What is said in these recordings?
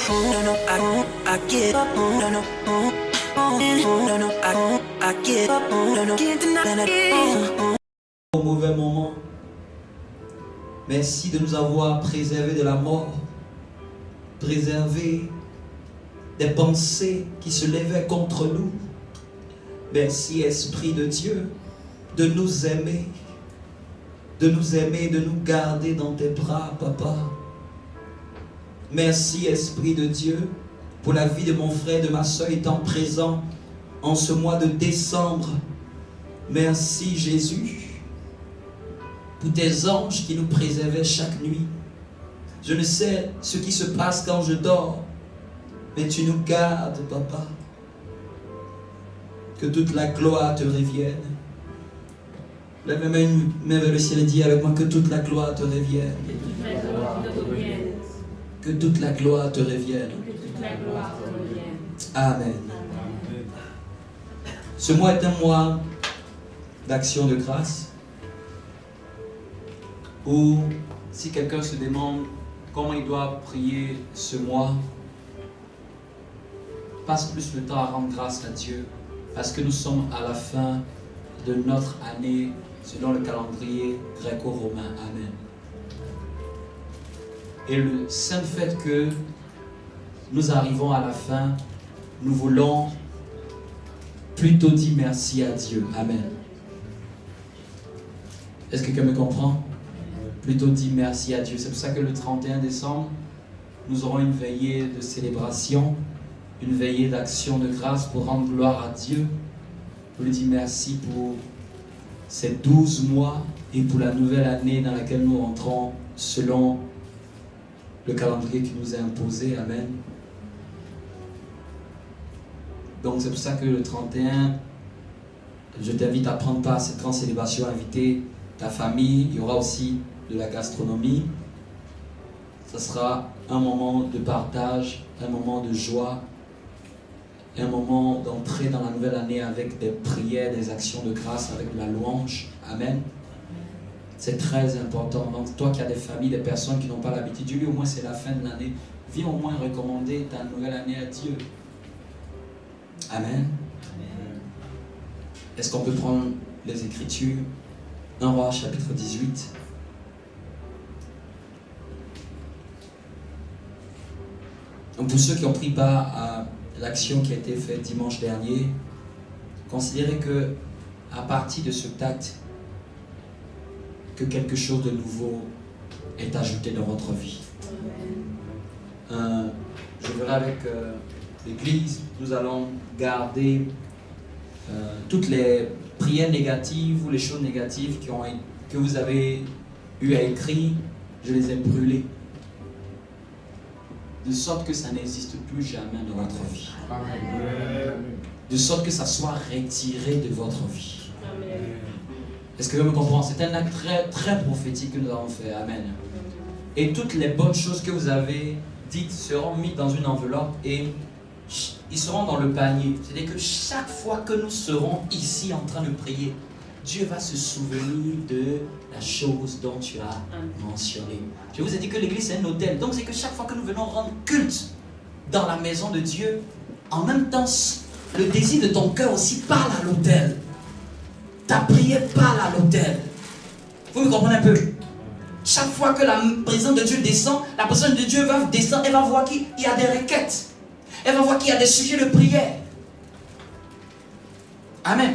I give up, I give up, can't deny. Au mauvais moment, merci de nous avoir préservés de la mort, préservés des pensées qui se levaient contre nous. Merci Esprit de Dieu de nous aimer, de nous garder dans tes bras, Papa. Merci Esprit de Dieu pour la vie de mon frère et de ma soeur étant présent en ce mois de décembre. Merci Jésus pour tes anges qui nous préservaient chaque nuit. Je ne sais ce qui se passe quand je dors, mais tu nous gardes, Papa. Que toute la gloire te revienne. Lève la main vers le ciel et dis avec moi que toute la gloire te revienne. Que toute la gloire te revienne. Amen. Ce mois est un mois d'action de grâce où si quelqu'un se demande comment il doit prier ce mois, passe plus le temps à rendre grâce à Dieu parce que nous sommes à la fin de notre année selon le calendrier gréco-romain. Amen. Et le simple fait que nous arrivons à la fin, nous voulons plutôt dire merci à Dieu. Amen. Est-ce que quelqu'un me comprend? Plutôt dire merci à Dieu. C'est pour ça que le 31 décembre, nous aurons une veillée de célébration, une veillée d'action de grâce pour rendre gloire à Dieu, pour lui dire merci pour ces 12 mois et pour la nouvelle année dans laquelle nous rentrons selon le calendrier qui nous est imposé. Amen. Donc c'est pour ça que le 31, je t'invite à prendre part à cette grande célébration, à inviter ta famille. Il y aura aussi de la gastronomie. Ce sera un moment de partage, un moment de joie, un moment d'entrée dans la nouvelle année avec des prières, des actions de grâce, avec de la louange. Amen. C'est très important. Donc toi qui as des familles, des personnes qui n'ont pas l'habitude, dis-lui au moins c'est la fin de l'année. Viens au moins recommander ta nouvelle année à Dieu. Amen. Est-ce qu'on peut prendre les Écritures? 1 Roi chapitre 18. Donc pour ceux qui ont pris part à l'action qui a été faite dimanche dernier, considérez que à partir de ce acte, que quelque chose de nouveau est ajouté dans votre vie. Je verrai avec l'Église, nous allons garder toutes les prières négatives ou les choses négatives que vous avez eu à écrire, je les ai brûlées. De sorte que ça n'existe plus jamais dans votre vie. De sorte que ça soit retiré de votre vie. Est-ce que vous me comprenez? C'est un acte très, très prophétique que nous avons fait. Amen. Et toutes les bonnes choses que vous avez dites seront mises dans une enveloppe et ils seront dans le panier. C'est-à-dire que chaque fois que nous serons ici en train de prier, Dieu va se souvenir de la chose dont tu as mentionné. Je vous ai dit que l'église c'est un hôtel. Donc c'est que chaque fois que nous venons rendre culte dans la maison de Dieu, en même temps, le désir de ton cœur aussi parle à l'hôtel. Ta prière parle à l'autel. Vous me comprenez un peu? Chaque fois que la présence de Dieu descend, la présence de Dieu va descendre, elle va voir qu'il y a des requêtes. Elle va voir qu'il y a des sujets de prière. Amen.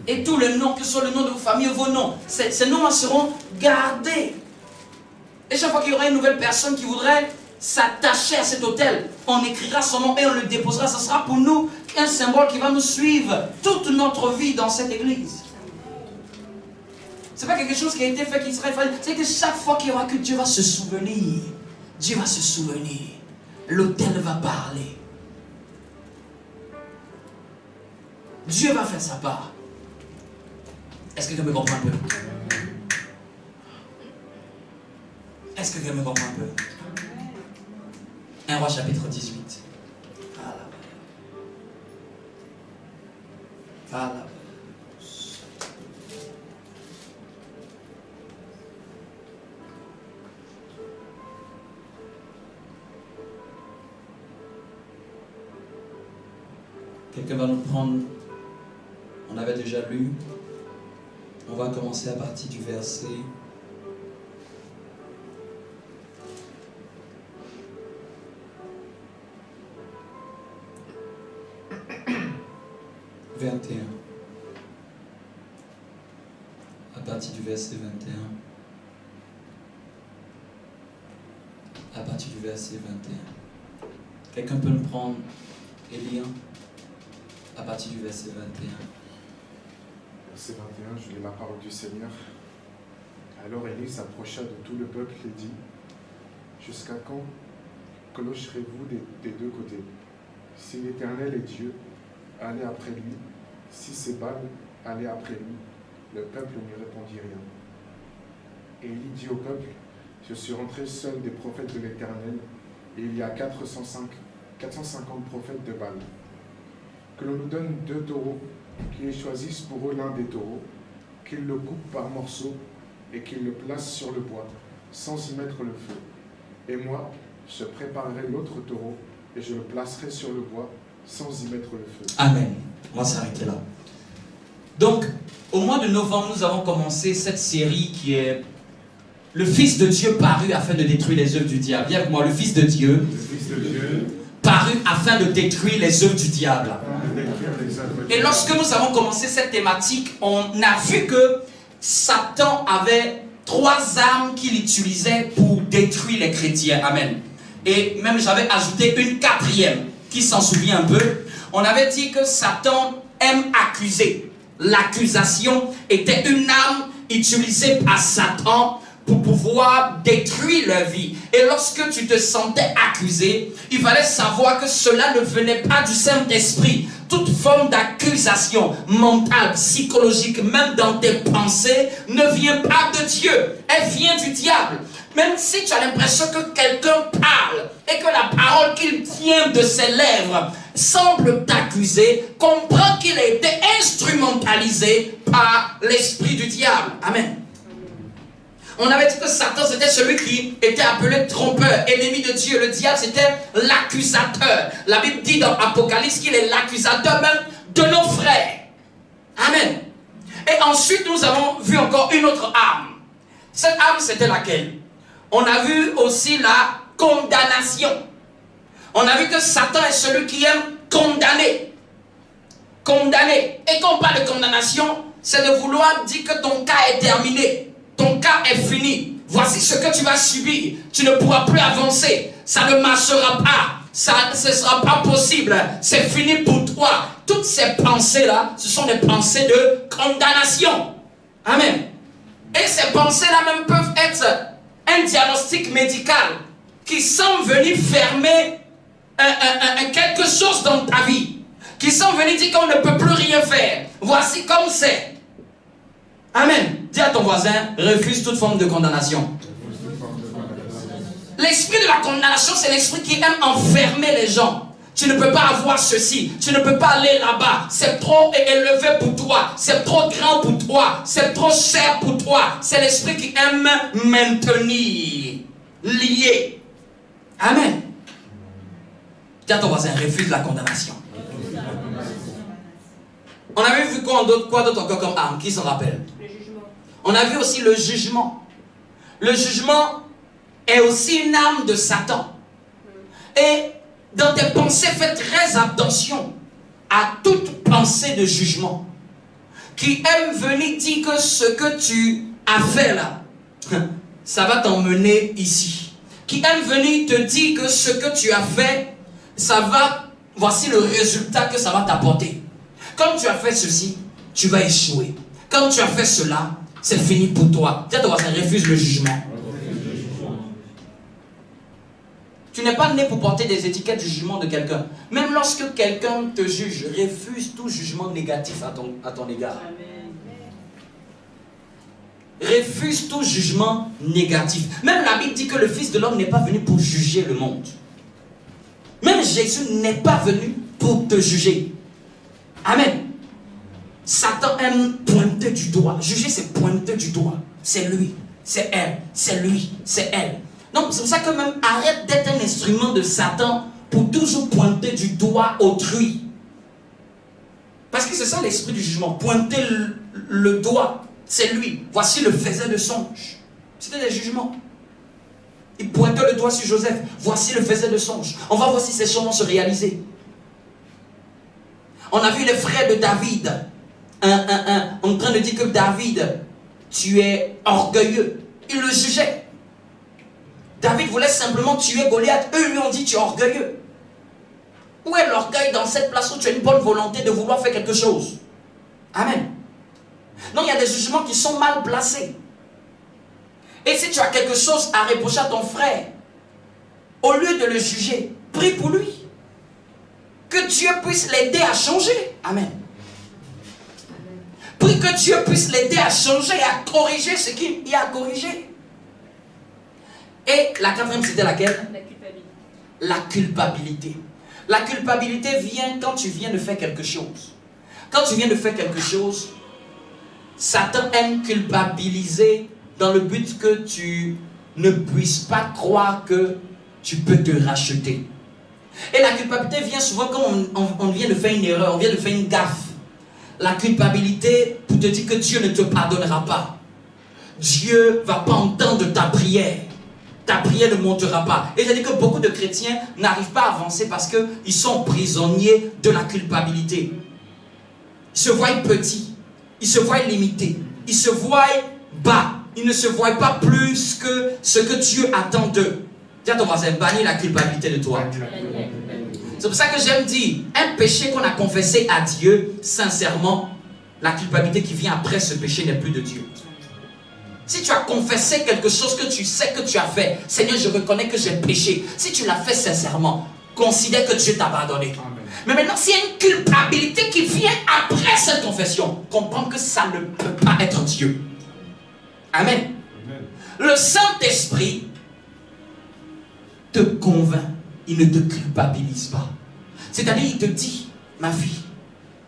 Et tous les noms, que ce soit le nom de vos familles, vos noms, ces noms seront gardés. Et chaque fois qu'il y aura une nouvelle personne qui voudrait s'attacher à cet hôtel, on écrira son nom et on le déposera. Ce sera pour nous un symbole qui va nous suivre toute notre vie dans cette église. C'est pas quelque chose qui a été fait qui serait facile. C'est que chaque fois qu'il y aura que Dieu va se souvenir, Dieu va se souvenir. L'autel va parler. Dieu va faire sa part. Est-ce que quelqu'un me comprend un peu? Est-ce que quelqu'un me comprend un peu? 1 Roi chapitre 18. Voilà. Quelqu'un va nous prendre, on avait déjà lu, on va commencer à partir du verset 21. À partir du verset 21. À partir du verset 21. Quelqu'un peut nous prendre Élien à partir du verset 21. Verset 21, je lis la parole du Seigneur. Alors Élie s'approcha de tout le peuple et dit: Jusqu'à quand clocherez-vous des deux côtés? Si l'Éternel est Dieu, allez après lui. Si c'est Baal, allez après lui. Le peuple ne répondit rien. Élie dit au peuple: Je suis rentré seul des prophètes de l'Éternel, et il y a 450 prophètes de Baal. Que l'on nous donne 2 taureaux, qu'ils choisissent pour eux l'un des taureaux, qu'ils le coupent par morceaux et qu'ils le placent sur le bois, sans y mettre le feu. Et moi, je préparerai l'autre taureau et je le placerai sur le bois, sans y mettre le feu. Amen. On va s'arrêter là. Donc, au mois de novembre, nous avons commencé cette série qui est le Fils de Dieu paru afin de détruire les œuvres du diable. Viens avec moi, le Fils de Dieu, paru afin de détruire les œuvres du diable. Et lorsque nous avons commencé cette thématique, on a vu que Satan avait 3 armes qu'il utilisait pour détruire les chrétiens. Amen. Et même j'avais ajouté une 4e, qui s'en souvient un peu. On avait dit que Satan aime accuser. L'accusation était une arme utilisée par Satan pour pouvoir détruire leur vie. Et lorsque tu te sentais accusé, il fallait savoir que cela ne venait pas du Saint-Esprit. Toute forme d'accusation mentale, psychologique, même dans tes pensées, ne vient pas de Dieu. Elle vient du diable. Même si tu as l'impression que quelqu'un parle et que la parole qu'il tient de ses lèvres semble t'accuser, comprends qu'il a été instrumentalisé par l'esprit du diable. Amen. On avait dit que Satan c'était celui qui était appelé trompeur, ennemi de Dieu. Le diable c'était l'accusateur. La Bible dit dans Apocalypse qu'il est l'accusateur même de nos frères. Amen. Et ensuite nous avons vu encore une autre arme. Cette arme c'était laquelle? On a vu aussi la condamnation. On a vu que Satan est celui qui aime condamner. Condamner. Et quand on parle de condamnation, c'est de vouloir dire que ton cas est terminé. Ton cas est fini. Voici ce que tu vas subir. Tu ne pourras plus avancer. Ça ne marchera pas. Ce ne sera pas possible. C'est fini pour toi. Toutes ces pensées-là, ce sont des pensées de condamnation. Amen. Et ces pensées-là même peuvent être un diagnostic médical qui semble venir fermer quelque chose dans ta vie. Qui semble venir dire qu'on ne peut plus rien faire. Voici comme c'est. Amen. Dis à ton voisin, refuse toute forme de condamnation. L'esprit de la condamnation, c'est l'esprit qui aime enfermer les gens. Tu ne peux pas avoir ceci, tu ne peux pas aller là-bas. C'est trop élevé pour toi, c'est trop grand pour toi, c'est trop cher pour toi. C'est l'esprit qui aime maintenir, lier. Amen. Dis à ton voisin, refuse la condamnation. On avait vu quoi d'autre encore comme arme? Qui s'en rappelle? On a vu aussi le jugement. Le jugement est aussi une arme de Satan. Et dans tes pensées, fais très attention à toute pensée de jugement qui aime venir dire que ce que tu as fait là, ça va t'emmener ici. Qui aime venir te dire que ce que tu as fait, ça va, voici le résultat que ça va t'apporter. Comme tu as fait ceci, tu vas échouer. Comme tu as fait cela, c'est fini pour toi. Tu dois refuse le jugement. Tu n'es pas né pour porter des étiquettes de jugement de quelqu'un. Même lorsque quelqu'un te juge, refuse tout jugement négatif à ton égard. Refuse tout jugement négatif. Même la Bible dit que le Fils de l'homme n'est pas venu pour juger le monde. Même Jésus n'est pas venu pour te juger. Amen. Satan aime pointer du doigt. Juger, c'est pointer du doigt. C'est lui, c'est elle, c'est lui, c'est elle. Donc, c'est pour ça que même arrête d'être un instrument de Satan pour toujours pointer du doigt autrui. Parce que c'est ça l'esprit du jugement. Pointer le doigt, c'est lui. Voici le faisait de songe. C'était des jugements. Il pointait le doigt sur Joseph. Voici le faisait de songe. On va voir si ces choses vont se réaliser. On a vu les frères de David. En train de dire que David, tu es orgueilleux. Il le jugeait. David voulait simplement tuer Goliath. Eux lui ont dit, tu es orgueilleux. Où est l'orgueil dans cette place où tu as une bonne volonté de vouloir faire quelque chose? Amen. Non, il y a des jugements qui sont mal placés. Et si tu as quelque chose à reprocher à ton frère, au lieu de le juger, prie pour lui. Que Dieu puisse l'aider à changer. Amen. Prie que Dieu puisse l'aider à changer et à corriger ce qu'il y a à corriger. Et la quatrième, c'était laquelle? La culpabilité. La culpabilité. La culpabilité vient quand tu viens de faire quelque chose. Quand tu viens de faire quelque chose, Satan aime culpabiliser dans le but que tu ne puisses pas croire que tu peux te racheter. Et la culpabilité vient souvent quand on vient de faire une erreur, on vient de faire une gaffe. La culpabilité pour te dire que Dieu ne te pardonnera pas. Dieu ne va pas entendre ta prière. Ta prière ne montera pas. Et j'ai dit que beaucoup de chrétiens n'arrivent pas à avancer parce qu'ils sont prisonniers de la culpabilité. Ils se voient petits, ils se voient limités, ils se voient bas. Ils ne se voient pas plus que ce que Dieu attend d'eux. Dis à ton voisin, bannis la culpabilité de toi. C'est pour ça que j'aime dire, un péché qu'on a confessé à Dieu, sincèrement, la culpabilité qui vient après ce péché n'est plus de Dieu. Si tu as confessé quelque chose que tu sais que tu as fait, Seigneur, je reconnais que j'ai péché. Si tu l'as fait sincèrement, considère que Dieu t'a pardonné. Mais maintenant, s'il y a une culpabilité qui vient après cette confession, comprends que ça ne peut pas être Dieu. Amen. Amen. Le Saint-Esprit te convainc. Il ne te culpabilise pas. C'est-à-dire, il te dit, ma fille,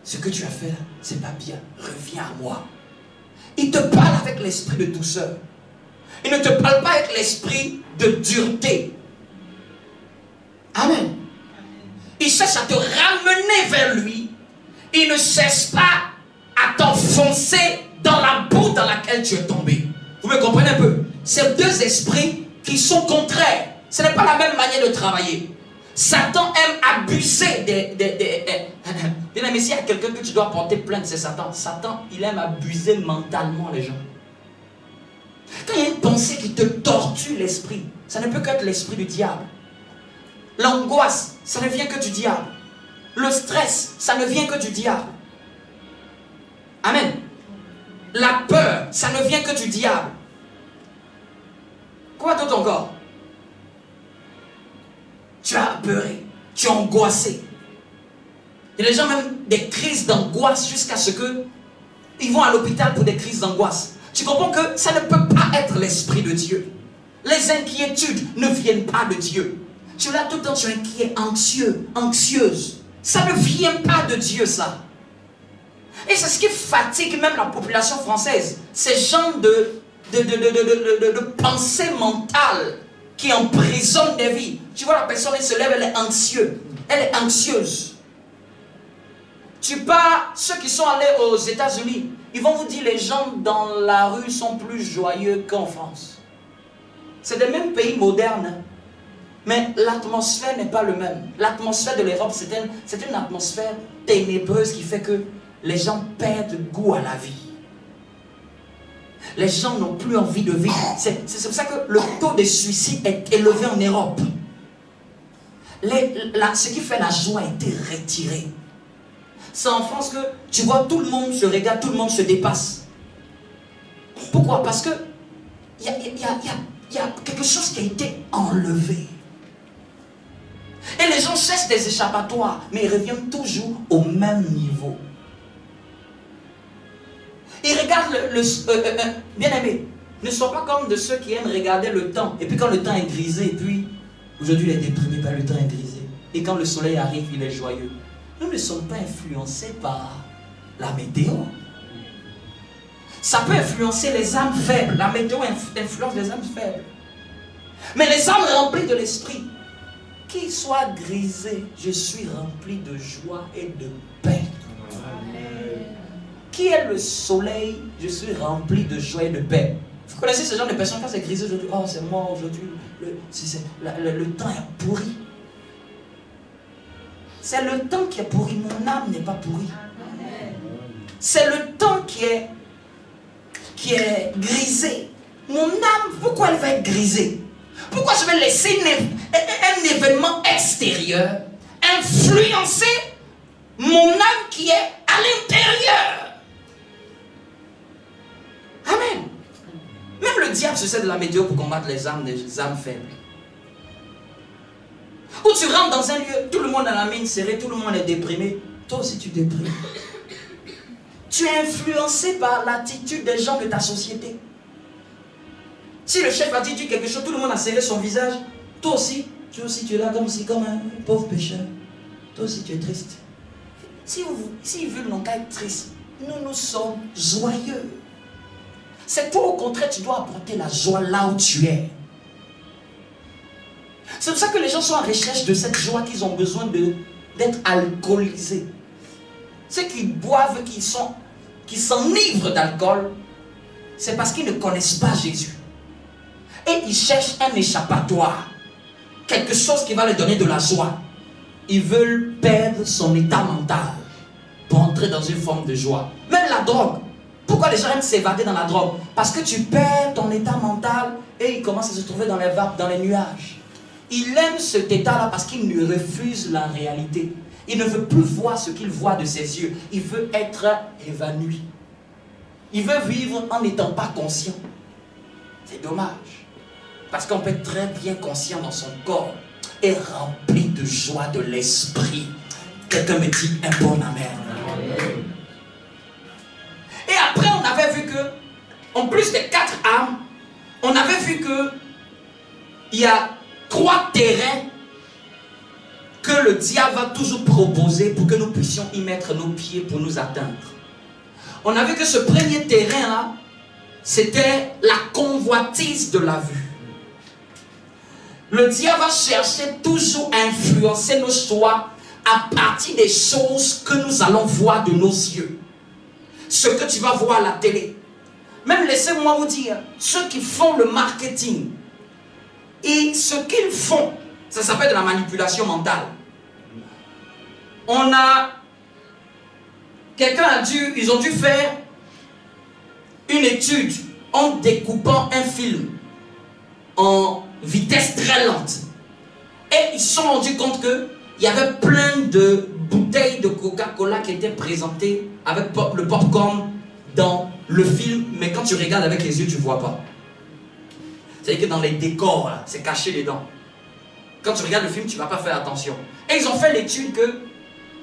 ce que tu as fait là, c'est pas bien. Reviens à moi. Il te parle avec l'esprit de douceur. Il ne te parle pas avec l'esprit de dureté. Amen. Il cherche à te ramener vers lui. Il ne cherche pas à t'enfoncer dans la boue dans laquelle tu es tombé. Vous me comprenez un peu? C'est deux esprits qui sont contraires. Ce n'est pas la même manière de travailler. Satan aime abuser Bien aimé, s'il y a quelqu'un que tu dois porter plainte, c'est Satan. Satan, il aime abuser mentalement les gens. Quand il y a une pensée qui te tortue l'esprit, ça ne peut qu'être l'esprit du diable. L'angoisse, ça ne vient que du diable. Le stress, ça ne vient que du diable. Amen. La peur, ça ne vient que du diable. Quoi d'autre encore? Tu as peuré, tu as angoissé. Il y a des gens même des crises d'angoisse jusqu'à ce que ils vont à l'hôpital pour des crises d'angoisse. Tu comprends que ça ne peut pas être l'esprit de Dieu. Les inquiétudes ne viennent pas de Dieu. Tu es là tout le temps, tu es inquiet, anxieux, anxieuse. Ça ne vient pas de Dieu, ça. Et c'est ce qui fatigue même la population française. Ces gens de pensée mentale qui emprisonnent des vies. Tu vois, la personne, elle se lève, elle est anxieuse. Elle est anxieuse. Tu pars, ceux qui sont allés aux États-Unis, ils vont vous dire les gens dans la rue sont plus joyeux qu'en France. C'est des mêmes pays modernes. Mais l'atmosphère n'est pas le même. L'atmosphère de l'Europe, c'est une atmosphère ténébreuse qui fait que les gens perdent goût à la vie. Les gens n'ont plus envie de vivre. C'est pour ça que le taux de suicide est élevé en Europe. Ce qui fait la joie a été retiré. C'est en France que tu vois tout le monde se regarde, tout le monde se dépasse. Pourquoi? Parce que il y a quelque chose qui a été enlevé. Et les gens cherchent des échappatoires, mais ils reviennent toujours au même niveau. Ils regardent bien aimé, ne sois pas comme de ceux qui aiment regarder le temps. Et puis quand le temps est grisé, et puis aujourd'hui il est déprimé par le temps est grisé. Et quand le soleil arrive, il est joyeux. Nous ne sommes pas influencés par la météo. Ça peut influencer les âmes faibles. La météo influence les âmes faibles. Mais les âmes remplies de l'esprit, qu'ils soient grisés, je suis rempli de joie et de paix. Qui est le soleil? Je suis rempli de joie et de paix. Vous connaissez ce genre de personnes quand c'est grisé aujourd'hui? Oh, c'est moi aujourd'hui. Le temps est pourri. C'est le temps qui est pourri. Mon âme n'est pas pourrie. C'est le temps qui est grisé. Mon âme, pourquoi elle va être grisée? Pourquoi je vais laisser un événement extérieur influencer mon âme qui est à l'intérieur? Amen. Même le diable se sert de la météo pour combattre les âmes faibles. Où tu rentres dans un lieu, tout le monde a la mine serrée, tout le monde est déprimé. Toi aussi tu déprimes. Tu es influencé par l'attitude des gens de ta société. Si le chef a dit quelque chose, tout le monde a serré son visage. Toi aussi tu es là comme un pauvre pécheur. Toi aussi tu es triste. S'ils veulent non qu'à être tristes, nous sommes joyeux. C'est toi au contraire, tu dois apporter la joie là où tu es. C'est pour ça que les gens sont en recherche de cette joie, qu'ils ont besoin d'être alcoolisés. Ceux qui boivent, qui s'enivrent d'alcool, c'est parce qu'ils ne connaissent pas Jésus. Et ils cherchent un échappatoire. Quelque chose qui va leur donner de la joie. Ils veulent perdre son état mental pour entrer dans une forme de joie. Même la drogue. Pourquoi les gens aiment s'évader dans la drogue? Parce que tu perds ton état mental et ils commencent à se trouver dans les vapes, dans les nuages. Il aime cet état-là parce qu'il lui refuse la réalité. Il ne veut plus voir ce qu'il voit de ses yeux. Il veut être évanoui. Il veut vivre en n'étant pas conscient. C'est dommage. Parce qu'on peut être très bien conscient dans son corps et rempli de joie de l'esprit. Quelqu'un me dit un bon amen. Et après, on avait vu que, en plus des 4 âmes, on avait vu que il y a 3 terrains que le diable va toujours proposer pour que nous puissions y mettre nos pieds pour nous atteindre. On a vu que ce premier terrain-là, c'était la convoitise de la vue. Le diable va chercher toujours à influencer nos choix à partir des choses que nous allons voir de nos yeux. Ce que tu vas voir à la télé. Même laissez-moi vous dire, ceux qui font le marketing, et ce qu'ils font, ça s'appelle de la manipulation mentale. Ils ont dû faire une étude en découpant un film en vitesse très lente. Et ils se sont rendus compte qu'il y avait plein de bouteilles de Coca-Cola qui étaient présentées avec le popcorn dans le film, mais quand tu regardes avec les yeux, tu ne vois pas. C'est-à-dire que dans les décors, c'est caché dedans. Quand tu regardes le film, tu ne vas pas faire attention. Et ils ont fait l'étude que,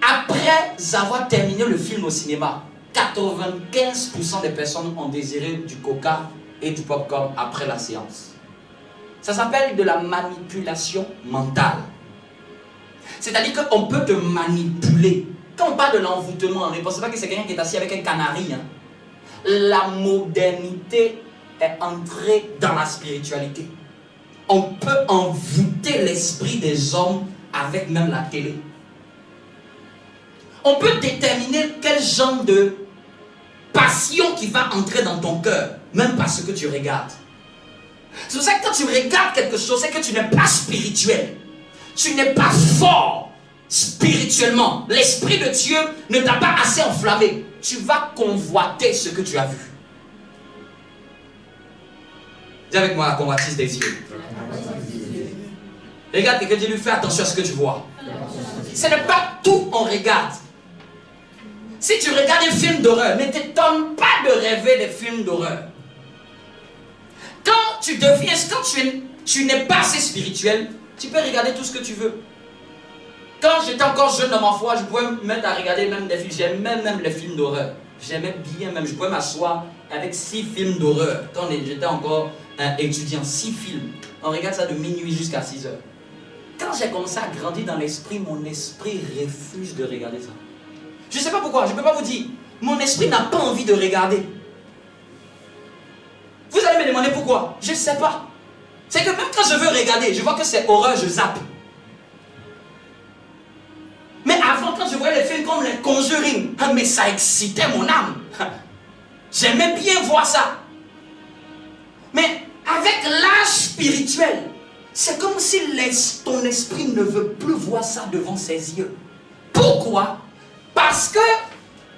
après avoir terminé le film au cinéma, 95% des personnes ont désiré du coca et du popcorn après la séance. Ça s'appelle de la manipulation mentale. C'est-à-dire qu'on peut te manipuler. Quand on parle de l'envoûtement, ne pensez pas que c'est quelqu'un qui est assis avec un canari. La modernité est entrée dans la spiritualité. On peut envoûter l'esprit des hommes avec même la télé. On peut déterminer quel genre de passion qui va entrer dans ton cœur, même par ce que tu regardes. C'est pour ça que quand tu regardes quelque chose, c'est que tu n'es pas spirituel. Tu n'es pas fort spirituellement. L'Esprit de Dieu ne t'a pas assez enflammé. Tu vas convoiter ce que tu as vu. Dis avec moi la convoitise des yeux. Regarde quelqu'un, dis-lui, fais attention à ce que tu vois. Ce n'est pas tout on regarde. Si tu regardes un film d'horreur, ne t'étonne pas de rêver des films d'horreur. Quand tu n'es pas assez spirituel, tu peux regarder tout ce que tu veux. Quand j'étais encore jeune dans ma foi, je pouvais me mettre à regarder même des films. J'aimais même les films d'horreur. J'aimais bien même. Je pouvais m'asseoir avec 6 films d'horreur. Quand j'étais encore étudiant, 6 films. On regarde ça de minuit jusqu'à 6 heures. Quand j'ai commencé à grandir dans l'esprit, mon esprit refuse de regarder ça. Je ne sais pas pourquoi, je ne peux pas vous dire. Mon esprit n'a pas envie de regarder. Vous allez me demander pourquoi. Je ne sais pas. C'est que même quand je veux regarder, je vois que c'est horreur, je zappe. Mais avant, quand je voyais les films comme les Conjuring, mais ça excitait mon âme. J'aimais bien voir ça. Mais avec l'âge spirituel, c'est comme si ton esprit ne veut plus voir ça devant ses yeux. Pourquoi? Parce que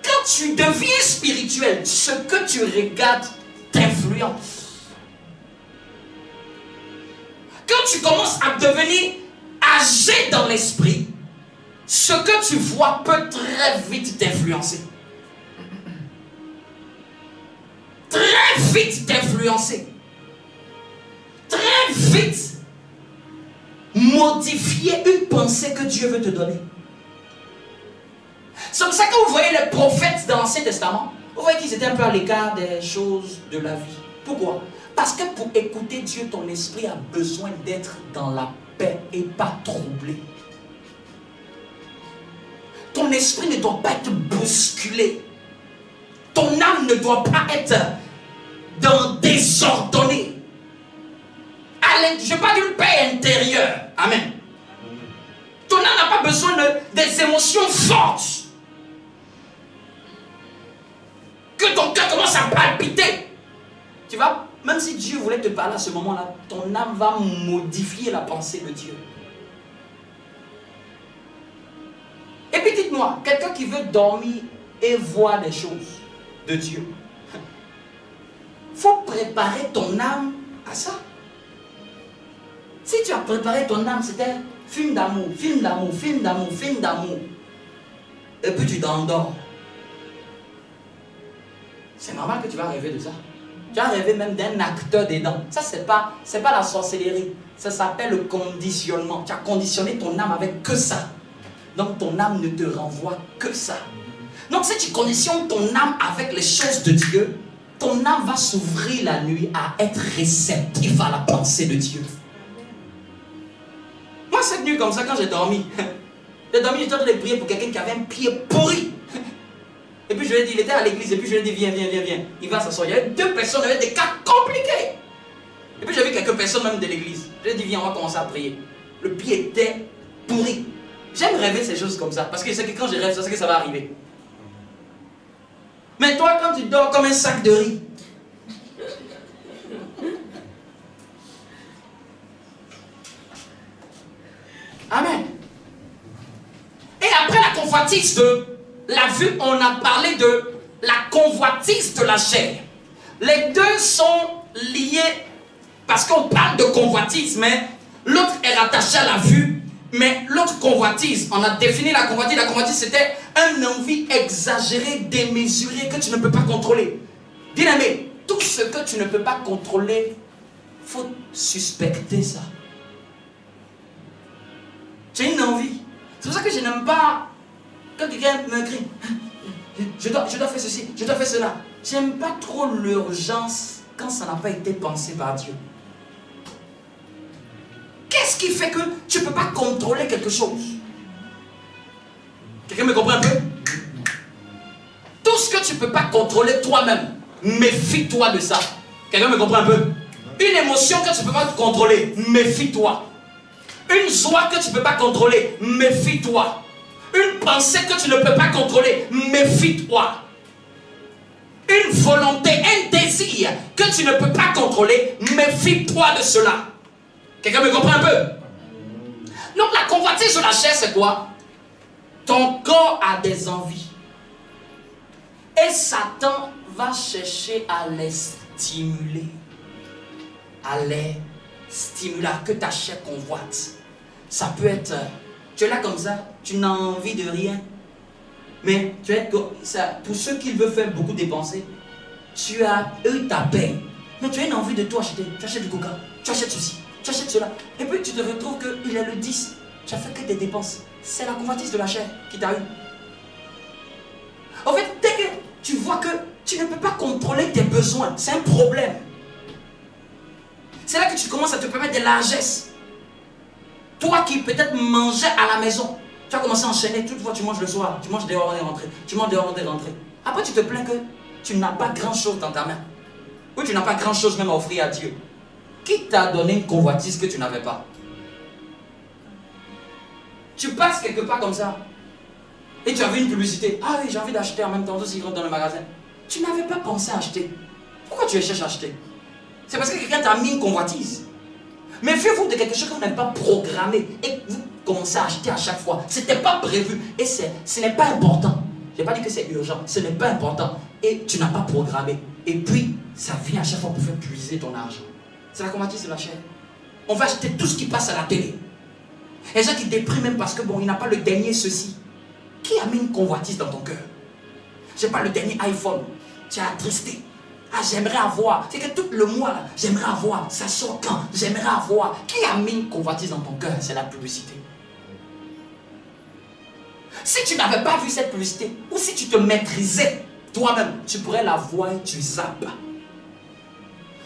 quand tu deviens spirituel, ce que tu regardes t'influence. Quand tu commences à devenir âgé dans l'esprit, ce que tu vois peut très vite t'influencer. Très vite t'influencer. Très vite modifier une pensée que Dieu veut te donner. C'est comme ça que vous voyez les prophètes dans l'Ancien Testament. Vous voyez qu'ils étaient un peu à l'écart des choses de la vie. Pourquoi? Parce que pour écouter Dieu, ton esprit a besoin d'être dans la paix et pas troublé. Ton esprit ne doit pas être bousculé. Ton âme ne doit pas être dans désordonné. Je parle d'une paix intérieure. Amen. Ton âme n'a pas besoin des émotions fortes. Que ton cœur commence à palpiter. Tu vois, même si Dieu voulait te parler à ce moment-là, ton âme va modifier la pensée de Dieu. Et puis dites-moi, quelqu'un qui veut dormir et voir des choses de Dieu, il faut préparer ton âme à ça. Si tu as préparé ton âme, c'était film d'amour, film d'amour, film d'amour, film d'amour, et puis tu t'endors, c'est normal que tu vas rêver de ça. Tu vas rêver même d'un acteur dedans. Ça, c'est pas la sorcellerie. Ça s'appelle le conditionnement. Tu as conditionné ton âme avec que ça. Donc ton âme ne te renvoie que ça. Donc si tu conditionnes ton âme avec les choses de Dieu, ton âme va s'ouvrir la nuit à être réceptif à la pensée de Dieu. Moi, cette nuit comme ça, quand j'ai dormi, j'étais en train de prier pour quelqu'un qui avait un pied pourri. Et puis je lui ai dit, il était à l'église, et puis je lui ai dit, viens. Il va s'asseoir. Il y avait 2 personnes, il y avait des cas compliqués. Et puis j'ai vu quelques personnes même de l'église. Je lui ai dit, viens, on va commencer à prier. Le pied était pourri. J'aime rêver ces choses comme ça, parce que je sais que quand je rêve, je sais que ça va arriver. Mais toi, quand tu dors comme un sac de riz, amen. Et après la convoitise de la vue, on a parlé de la convoitise de la chair. Les deux sont liés parce qu'on parle de convoitise, mais l'autre est rattaché à la vue. Mais l'autre convoitise, on a défini la convoitise. La convoitise, c'était une envie exagérée, démesurée, que tu ne peux pas contrôler. Bien-aimé, tout ce que tu ne peux pas contrôler, il faut suspecter ça. Tu as une envie. C'est pour ça que je n'aime pas quand quelqu'un me crie, je dois faire ceci, je dois faire cela. J'aime pas trop l'urgence quand ça n'a pas été pensé par Dieu. Qu'est-ce qui fait que tu ne peux pas contrôler quelque chose? Quelqu'un me comprend un peu? Tout ce que tu ne peux pas contrôler toi-même, méfie-toi de ça. Quelqu'un me comprend un peu? Une émotion que tu ne peux pas contrôler, méfie-toi. Une joie que tu ne peux pas contrôler, méfie-toi. Une pensée que tu ne peux pas contrôler, méfie-toi. Une volonté, un désir que tu ne peux pas contrôler, méfie-toi de cela. Quelqu'un me comprend un peu? Donc la convoitise de la chair, c'est quoi? Ton corps a des envies. Et Satan va chercher à les stimuler. À les stimuler, que ta chair convoite. Ça peut être, tu es là comme ça, tu n'as envie de rien. Mais tu es, ça, pour ceux qui veulent faire beaucoup dépenser, tu as eu ta peine. Mais tu as une envie de tout acheter. Tu achètes du coca, tu achètes ceci, tu achètes cela. Et puis tu te retrouves qu'il est le 10. Tu as fait que des dépenses. C'est la convoitise de la chair qui t'a eu. En fait, dès que tu vois que tu ne peux pas contrôler tes besoins, c'est un problème. C'est là que tu commences à te permettre des largesses. Toi qui peut-être mangeais à la maison, tu as commencé à enchaîner, toutefois tu manges le soir, tu manges dehors et rentré, tu manges dehors et rentré. Après tu te plains que tu n'as pas grand-chose dans ta main. Ou tu n'as pas grand-chose même à offrir à Dieu. Qui t'a donné une convoitise que tu n'avais pas? Tu passes quelque part comme ça. Et tu as vu une publicité. Ah oui, j'ai envie d'acheter en même temps, aussi dans le magasin. Tu n'avais pas pensé à acheter. Pourquoi tu cherches à acheter? C'est parce que quelqu'un t'a mis une convoitise. Méfiez-vous de quelque chose que vous n'avez pas programmé et que vous commencez à acheter à chaque fois. Ce n'était pas prévu et ce n'est pas important. Je n'ai pas dit que c'est urgent, ce n'est pas important. Et tu n'as pas programmé. Et puis, ça vient à chaque fois pour faire puiser ton argent. C'est la convoitise de la chair. On va acheter tout ce qui passe à la télé. Et les gens qui dépriment même parce que bon, il n'a pas le dernier ceci. Qui a mis une convoitise dans ton cœur? Je n'ai pas le dernier iPhone. Tu as attristé. Ah, j'aimerais avoir. C'est que tout le mois, là, j'aimerais avoir. Ça sort quand? J'aimerais avoir. Qui a mis une convoitise dans ton cœur? C'est la publicité. Si tu n'avais pas vu cette publicité, ou si tu te maîtrisais toi-même, tu pourrais la voir et tu zappes.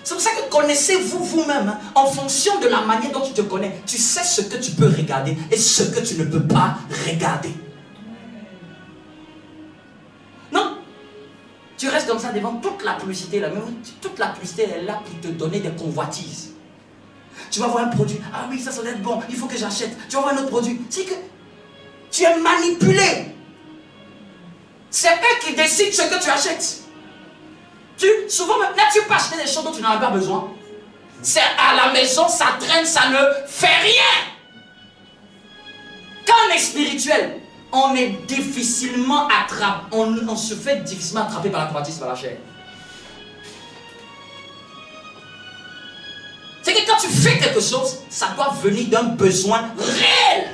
C'est pour ça que connaissez-vous vous-même, hein, en fonction de la manière dont tu te connais, tu sais ce que tu peux regarder et ce que tu ne peux pas regarder. Non, tu restes comme ça devant toute la publicité là, même toute la publicité est là pour te donner des convoitises. Tu vas voir un produit, ah oui, ça doit être bon, il faut que j'achète. Tu vas voir un autre produit, c'est que tu es manipulé. C'est eux qui décident ce que tu achètes. Souvent, n'as-tu pas acheté des choses dont tu n'en as pas besoin? C'est à la maison, ça traîne, ça ne fait rien. Quand on est spirituel, on est difficilement attrapé. On se fait difficilement attraper par la convoitise, par la chair. C'est que quand tu fais quelque chose, ça doit venir d'un besoin réel.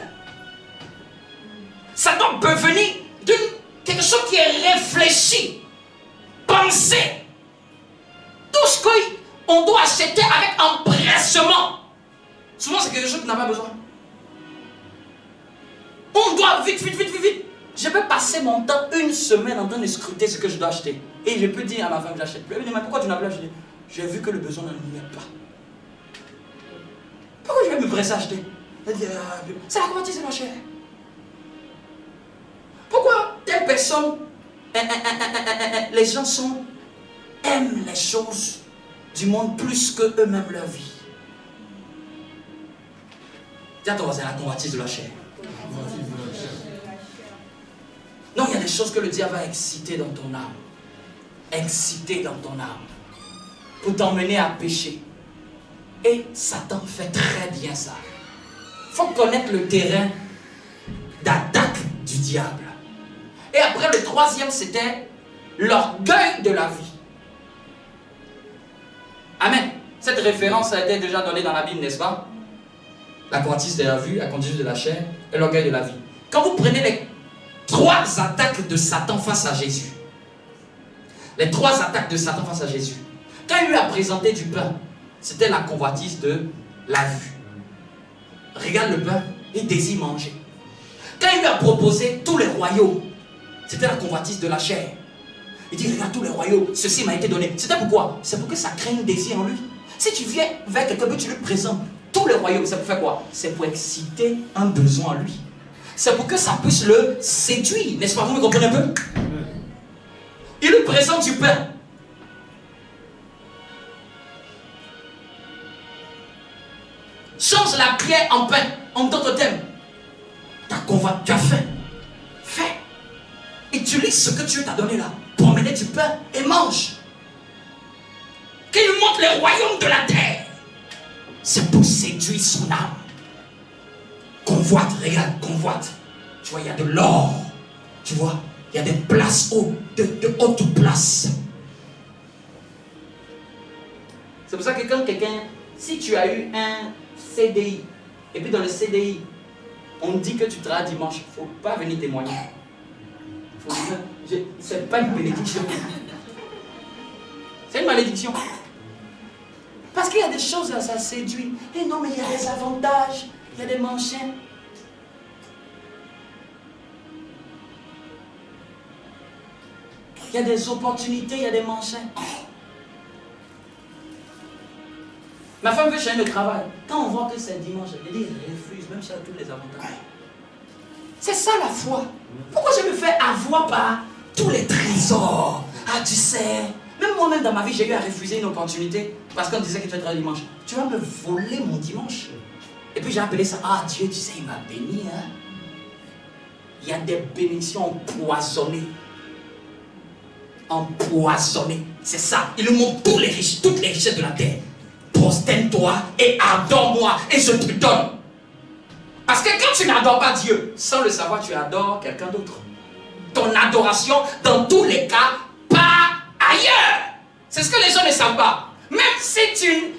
Ça doit venir de quelque chose qui est réfléchi, pensé. Tout ce qu'on doit acheter avec empressement. Souvent, c'est quelque chose qu'on n'a pas besoin. On doit vite. Je peux passer mon temps, une semaine, en train de scruter ce que je dois acheter. Et je peux dire à ma femme que j'achète plus. Elle me dit, mais pourquoi tu n'as pas acheté? J'ai vu que le besoin ne m'y met pas. Pourquoi je vais me presser à acheter? Elle dit, c'est la convoitise de la chair. Pourquoi telle personne, les gens aiment les choses du monde plus que eux-mêmes leur vie? Dis à ton voisin, la convoitise de la chair. Non, il y a des choses que le diable va exciter dans ton âme. Exciter dans ton âme. Pour t'emmener à pécher. Et Satan fait très bien ça. Il faut connaître le terrain d'attaque du diable. Et après, le troisième, c'était l'orgueil de la vie. Amen. Cette référence a été déjà donnée dans la Bible, n'est-ce pas? La convoitise de la vue, la convoitise de la chair et l'orgueil de la vie. Quand vous prenez les trois attaques de Satan face à Jésus, les trois attaques de Satan face à Jésus, quand il lui a présenté du pain, c'était la convoitise de la vue. Regarde le pain, il désire manger. Quand il lui a proposé tous les royaumes, c'était la convoitise de la chair. Il dit, regarde tous les royaumes, ceci m'a été donné. C'était pourquoi? C'est pour que ça crée un désir en lui. Si tu viens vers quelqu'un que tu lui présentes tous les royaumes, c'est pour faire quoi? C'est pour exciter un besoin en lui. C'est pour que ça puisse le séduire. N'est-ce pas? Vous me comprenez un peu? Il lui présente du pain. Change la pierre en pain, en d'autres termes. Tu as faim. Fais. Utilise ce que Dieu t'a donné là pour emmener du pain et mange. Qu'il montre les royaumes de la terre. C'est pour séduire son âme. Convoite, regarde, convoite. Tu vois, il y a de l'or. Tu vois, il y a des places hautes, de hautes places. C'est pour ça que quand quelqu'un, si tu as eu un CDI, et puis dans le CDI, on dit que tu travailles dimanche, il ne faut pas venir témoigner. C'est pas une bénédiction. C'est une malédiction. Parce qu'il y a des choses là, ça séduit. Et non, mais il y a des avantages, il y a des manchins. Il y a des opportunités, il y a des manchins. Ma femme veut changer de travail. Quand on voit que c'est dimanche, elle dit, refuse, même si elle a tous les avantages. C'est ça la foi. Pourquoi je me fais avoir par tous les trésors? Ah, tu sais, même moi-même dans ma vie, j'ai eu à refuser une opportunité parce qu'on disait que tu vas travailler dimanche. Tu vas me voler mon dimanche. Et puis j'ai appelé ça, ah Dieu, tu sais, il m'a béni. Hein? Il y a des bénédictions empoisonnées. Empoisonnées. C'est ça. Il nous montre toutes les richesses de la terre. Prosterne-toi et adore-moi et je te donne. Parce que quand tu n'adores pas Dieu, sans le savoir, tu adores quelqu'un d'autre. Ton adoration, dans tous les cas, part ailleurs. C'est ce que les gens ne savent pas. Même si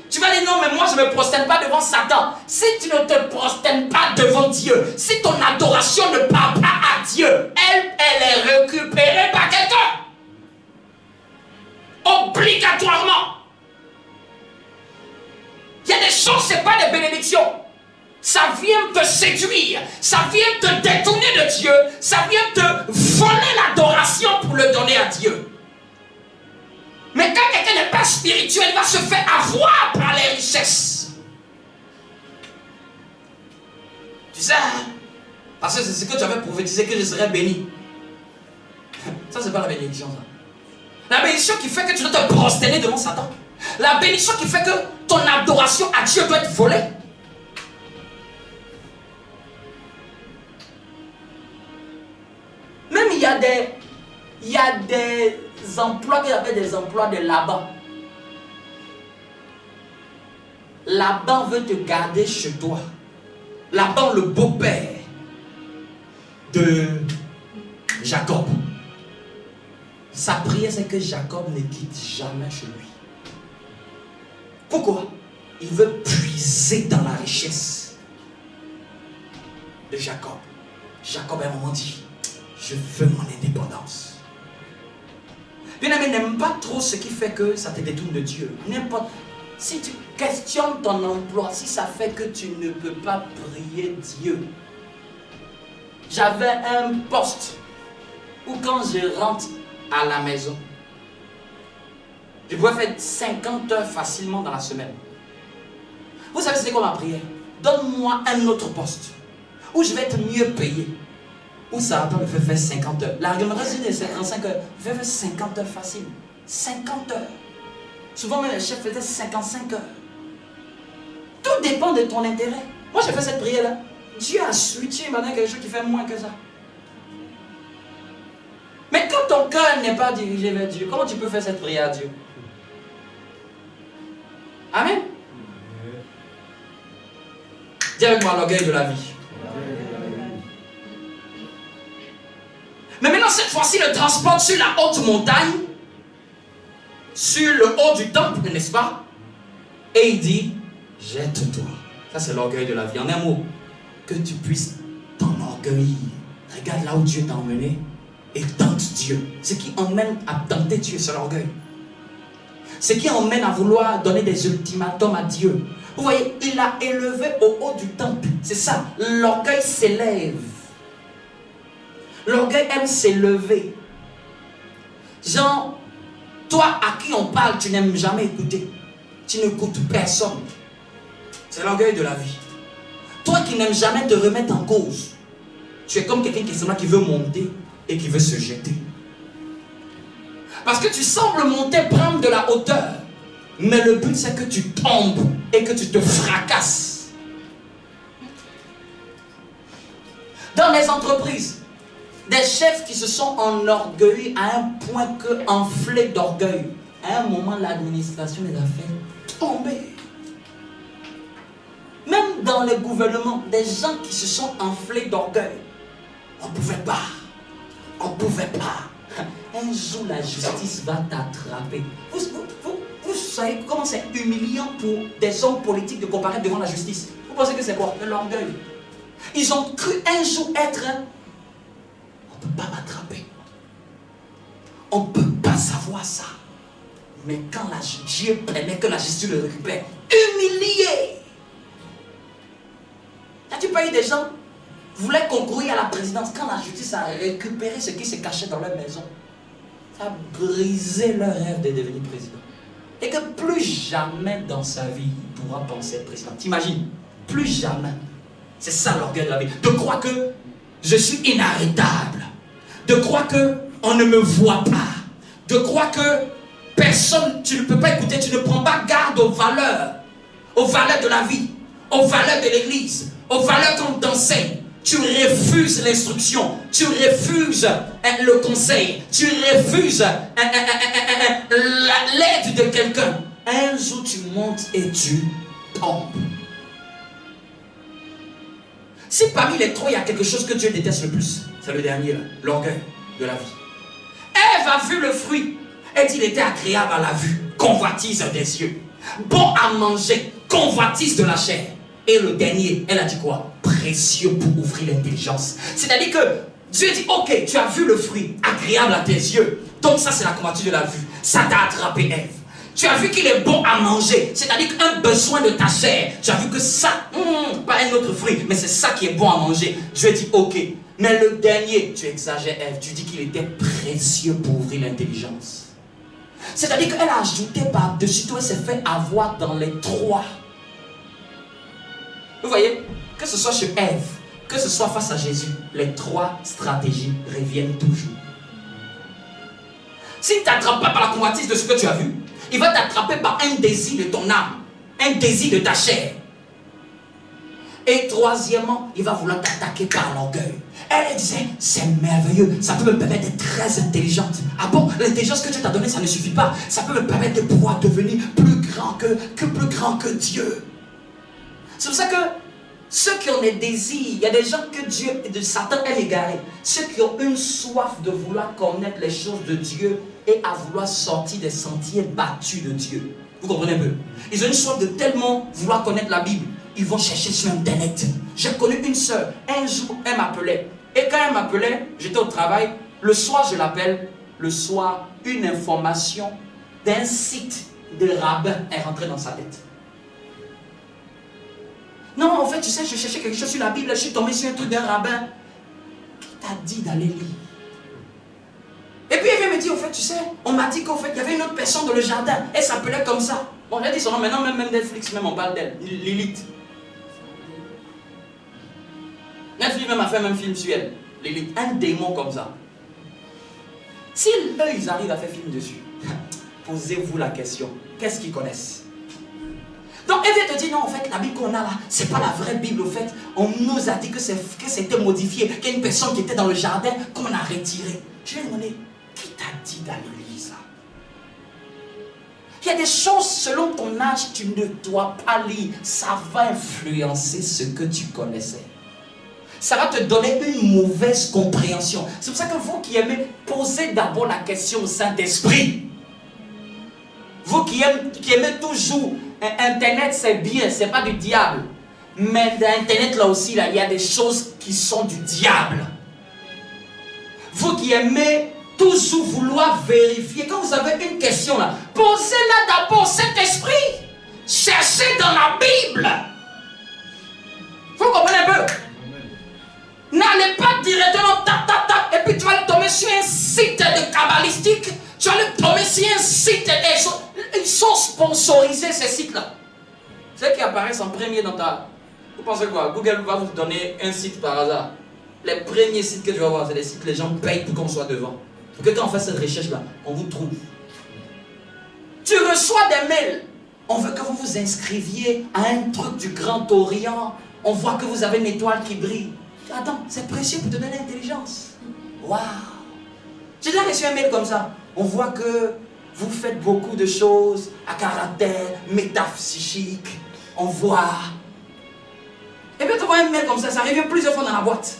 tu vas dire non, mais moi je ne me prosterne pas devant Satan. Si tu ne te prosternes pas devant Dieu, si ton adoration ne part pas à Dieu, elle est récupérée par quelqu'un. Obligatoirement. Il y a des choses, ce n'est pas des bénédictions. Ça vient te séduire, ça vient te détourner de Dieu, ça vient te voler l'adoration pour le donner à Dieu. Mais quand quelqu'un n'est pas spirituel, il va se faire avoir par les richesses. Tu sais, parce que c'est ce que tu avais prophétisé que je serais béni. Ça, c'est pas la bénédiction, ça. La bénédiction qui fait que tu dois te prosterner devant Satan. La bénédiction qui fait que ton adoration à Dieu doit être volée. Même il y a des emplois qui appellent des emplois de Laban. Laban veut te garder chez toi. Laban, le beau-père de Jacob. Sa prière, c'est que Jacob ne quitte jamais chez lui. Pourquoi? Il veut puiser dans la richesse de Jacob. Jacob, à un moment, dit: je veux mon indépendance. Bien-aimé, n'aime pas trop ce qui fait que ça te détourne de Dieu. N'importe. Si tu questionnes ton emploi, si ça fait que tu ne peux pas prier Dieu. J'avais un poste où quand je rentre à la maison, je pouvais faire 50 heures facilement dans la semaine. Vous savez c'était quoi ma prière? Donne-moi un autre poste où je vais être mieux payé. Où ça va pas me faire 50 heures. L'argumentation c'est 55 heures. Je vais faire 50 heures facile. 50 heures. Souvent même les chefs faisaient 55 heures. Tout dépend de ton intérêt. Moi j'ai fait cette prière-là. Dieu a switché maintenant quelque chose qui fait moins que ça. Mais quand ton cœur n'est pas dirigé vers Dieu, comment tu peux faire cette prière à Dieu? Amen. Dis avec moi l'orgueil de la vie. Mais maintenant, cette fois-ci, le transporte sur la haute montagne, sur le haut du temple, n'est-ce pas? Et il dit: jette-toi. Ça, c'est l'orgueil de la vie. En un mot, que tu puisses t'enorgueillir. Regarde là où Dieu t'a emmené et tente Dieu. Ce qui emmène à tenter Dieu, c'est l'orgueil. Ce qui emmène à vouloir donner des ultimatums à Dieu. Vous voyez, il a élevé au haut du temple. C'est ça, l'orgueil s'élève. L'orgueil aime s'élever. Genre, toi à qui on parle, tu n'aimes jamais écouter. Tu n'écoutes personne. C'est l'orgueil de la vie. Toi qui n'aimes jamais te remettre en cause, tu es comme quelqu'un qui veut monter et qui veut se jeter. Parce que tu sembles monter, prendre de la hauteur. Mais le but c'est que tu tombes et que tu te fracasses. Dans les entreprises, des chefs qui se sont enorgueillis à un point que, enflés d'orgueil, à un moment l'administration les a fait tomber. Même dans les gouvernements, des gens qui se sont enflés d'orgueil. On ne pouvait pas. On ne pouvait pas. Un jour la justice va t'attraper. Vous savez comment c'est humiliant pour des hommes politiques de comparaître devant la justice. Vous pensez que c'est quoi? De l'orgueil. Ils ont cru un jour être... On ne peut pas m'attraper. On ne peut pas savoir ça. Mais quand Dieu permet que la justice le récupère, humilié. As-tu pas eu des gens qui voulaient concourir à la présidence quand la justice a récupéré ce qui se cachait dans leur maison? Ça a brisé leur rêve de devenir président. Et que plus jamais dans sa vie, il pourra penser être président. T'imagines? Plus jamais. C'est ça l'orgueil de la vie. De croire que je suis inarrêtable. De croire qu'on ne me voit pas. De croire que personne, tu ne peux pas écouter, tu ne prends pas garde aux valeurs de la vie, aux valeurs de l'église, aux valeurs qu'on t'enseigne. Tu refuses l'instruction, tu refuses le conseil, tu refuses l'aide de quelqu'un. Un jour tu montes et tu tombes. Si parmi les trois il y a quelque chose que Dieu déteste le plus, c'est le dernier là, l'orgueil de la vie. Ève a vu le fruit et il était agréable à la vue, convoitise des yeux, bon à manger, convoitise de la chair. Et le dernier, elle a dit quoi? Précieux pour ouvrir l'intelligence. C'est-à-dire que Dieu dit, ok, tu as vu le fruit, agréable à tes yeux. Donc ça c'est la convoitise de la vue. Ça t'a attrapé, Ève. Tu as vu qu'il est bon à manger. C'est-à-dire qu'un besoin de ta chair. Tu as vu que ça, pas un autre fruit, mais c'est ça qui est bon à manger. Dieu dit, ok. Mais le dernier, tu exagères, Ève. Tu dis qu'il était précieux pour ouvrir l'intelligence. C'est-à-dire qu'elle a ajouté par-dessus tout, elle s'est fait avoir dans les trois. Vous voyez, que ce soit chez Ève, que ce soit face à Jésus, les trois stratégies reviennent toujours. S'il ne t'attrape pas par la convoitise de ce que tu as vu, il va t'attraper par un désir de ton âme, un désir de ta chair. Et troisièmement, il va vouloir t'attaquer par l'orgueil. Elle disait, c'est merveilleux, ça peut me permettre d'être très intelligente. Ah bon, l'intelligence que Dieu t'a donnée, ça ne suffit pas. Ça peut me permettre de pouvoir devenir plus grand que Dieu. C'est pour ça que ceux qui ont des désirs, il y a des gens que Dieu, de Satan aime égarer. Ceux qui ont une soif de vouloir connaître les choses de Dieu et à vouloir sortir des sentiers battus de Dieu. Vous comprenez un peu? Ils ont une soif de tellement vouloir connaître la Bible. Ils vont chercher sur Internet. J'ai connu une sœur. Un jour, elle m'appelait. Et quand elle m'appelait, j'étais au travail. Le soir, je l'appelle. Le soir, une information d'un site de rabbin est rentrée dans sa tête. Non, en fait, tu sais, je cherchais quelque chose sur la Bible, je suis tombé sur un truc d'un rabbin. Qui t'a dit d'aller lire? Et puis elle vient me dire, en fait, tu sais, on m'a dit qu'en fait, il y avait une autre personne dans le jardin. Elle s'appelait comme ça. Bon, j'ai dit son nom, maintenant, même Netflix, même on parle d'elle. Lilith. Netflix même a fait un film sur elle. Lilith, un démon comme ça. Si eux, ils arrivent à faire film dessus, posez-vous la question, qu'est-ce qu'ils connaissent? Donc elle vient te dire, non, en fait, la Bible qu'on a là, c'est pas la vraie Bible, au fait. On nous a dit que c'était modifié, qu'il y a une personne qui était dans le jardin, qu'on a retiré. Je lui ai demandé, qui t'a dit d'aller lire ça? Il y a des choses, selon ton âge, tu ne dois pas lire. Ça va influencer ce que tu connaissais. Ça va te donner une mauvaise compréhension. C'est pour ça que vous qui aimez, posez d'abord la question au Saint-Esprit. Vous qui aimez toujours, Internet c'est bien, c'est pas du diable. Mais dans Internet là aussi, là, il y a des choses qui sont du diable. Vous qui aimez toujours vouloir vérifier, quand vous avez une question là, posez-la d'abord au Saint-Esprit. Cherchez dans la Bible. Vous comprenez un peu? N'allez pas directement tap tap tap et puis tu vas tomber sur un site de kabbalistique. Tu vas tomber sur un site ils sont sponsorisés ces sites-là. Ceux qui apparaissent en premier dans ta... Vous pensez quoi? Google va vous donner un site par hasard. Les premiers sites que tu vas voir, c'est des sites que les gens payent pour qu'on soit devant. Pour que quand on fait cette recherche-là, on vous trouve. Tu reçois des mails. On veut que vous vous inscriviez à un truc du Grand Orient. On voit que vous avez une étoile qui brille. Attends, c'est précieux pour te donner l'intelligence. Waouh! J'ai déjà reçu un mail comme ça. On voit que vous faites beaucoup de choses à caractère métapsychique. On voit. Et puis tu vois un mail comme ça revient plusieurs fois dans la boîte.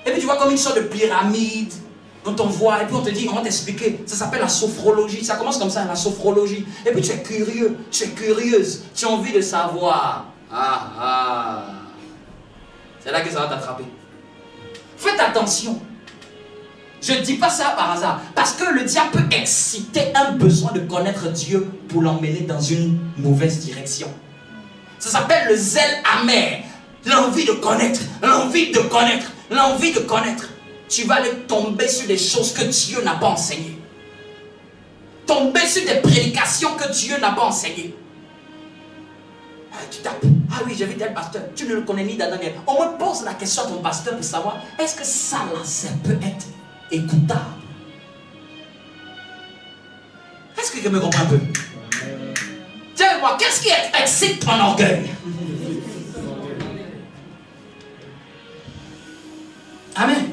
Et puis tu vois comme une sorte de pyramide dont on voit. Et puis on te dit, on va t'expliquer. Ça s'appelle la sophrologie. Ça commence comme ça, la sophrologie. Et puis tu es curieux, tu es curieuse. Tu as envie de savoir. C'est là que ça va t'attraper. Faites attention. Je ne dis pas ça par hasard. Parce que le diable peut exciter un besoin de connaître Dieu pour l'emmener dans une mauvaise direction. Ça s'appelle le zèle amer. L'envie de connaître, l'envie de connaître, l'envie de connaître. Tu vas aller tomber sur des choses que Dieu n'a pas enseignées. Tomber sur des prédications que Dieu n'a pas enseignées. Tu tapes, ah oui, j'ai vu tel pasteur, tu ne le connais ni d'Adam ni Ève. On me pose la question à ton pasteur pour savoir, est-ce que ça là, ça peut être écoutable? Est-ce que quelqu'un me comprend un peu? Tiens, moi, qu'est-ce qui excite ton orgueil? Amen.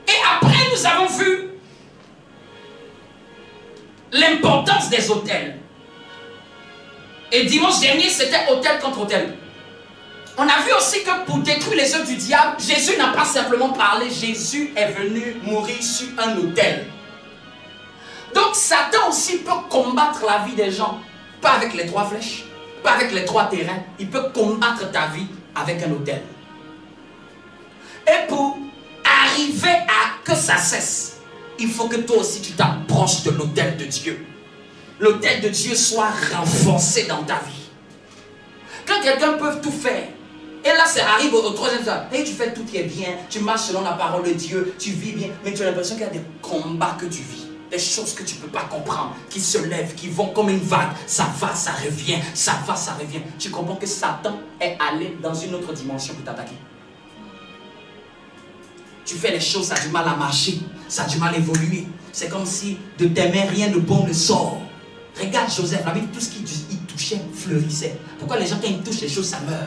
Et après, nous avons vu l'importance des autels. Et dimanche dernier, c'était autel contre autel. On a vu aussi que pour détruire les œuvres du diable, Jésus n'a pas simplement parlé, Jésus est venu mourir sur un autel. Donc Satan aussi peut combattre la vie des gens, pas avec les 3 flèches, pas avec les 3 terrains, il peut combattre ta vie avec un autel. Et pour arriver à que ça cesse, il faut que toi aussi tu t'approches de l'autel de Dieu. L'autel de Dieu soit renforcé dans ta vie. Quand quelqu'un peut tout faire, et là ça arrive au 3e jour, et tu fais tout qui est bien, tu marches selon la parole de Dieu, tu vis bien, mais tu as l'impression qu'il y a des combats que tu vis, des choses que tu ne peux pas comprendre, qui se lèvent, qui vont comme une vague, ça va, ça revient, ça va, ça revient. Tu comprends que Satan est allé dans une autre dimension pour t'attaquer. Tu fais les choses, ça a du mal à marcher, ça a du mal à évoluer. C'est comme si de tes mains rien de bon ne sort. Regarde Joseph, la Bible, tout ce qu'il touchait fleurissait. Pourquoi les gens, quand ils touchent les choses, ça meurt?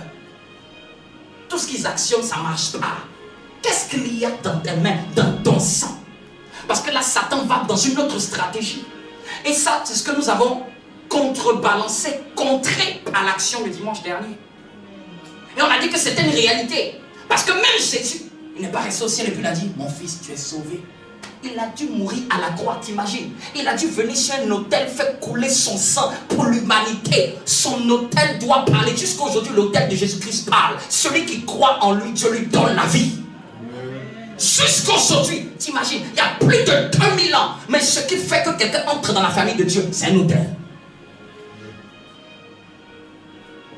Tout ce qu'ils actionnent, ça ne marche pas. Qu'est-ce qu'il y a dans tes mains, dans ton sang? Parce que là, Satan va dans une autre stratégie. Et ça, c'est ce que nous avons contrebalancé, contré à l'action le dimanche dernier. Et on a dit que c'était une réalité. Parce que même Jésus, il n'est pas resté au ciel et puis il a dit, mon fils, tu es sauvé. Il a dû mourir à la croix, t'imagines? Il a dû venir sur un autel, faire couler son sang pour l'humanité. Son autel doit parler. Jusqu'à aujourd'hui, l'autel de Jésus-Christ parle. Celui qui croit en lui, Dieu lui donne la vie. Jusqu'à aujourd'hui, t'imagines, il y a plus de 2000 ans. Mais ce qui fait que quelqu'un entre dans la famille de Dieu, c'est un autel.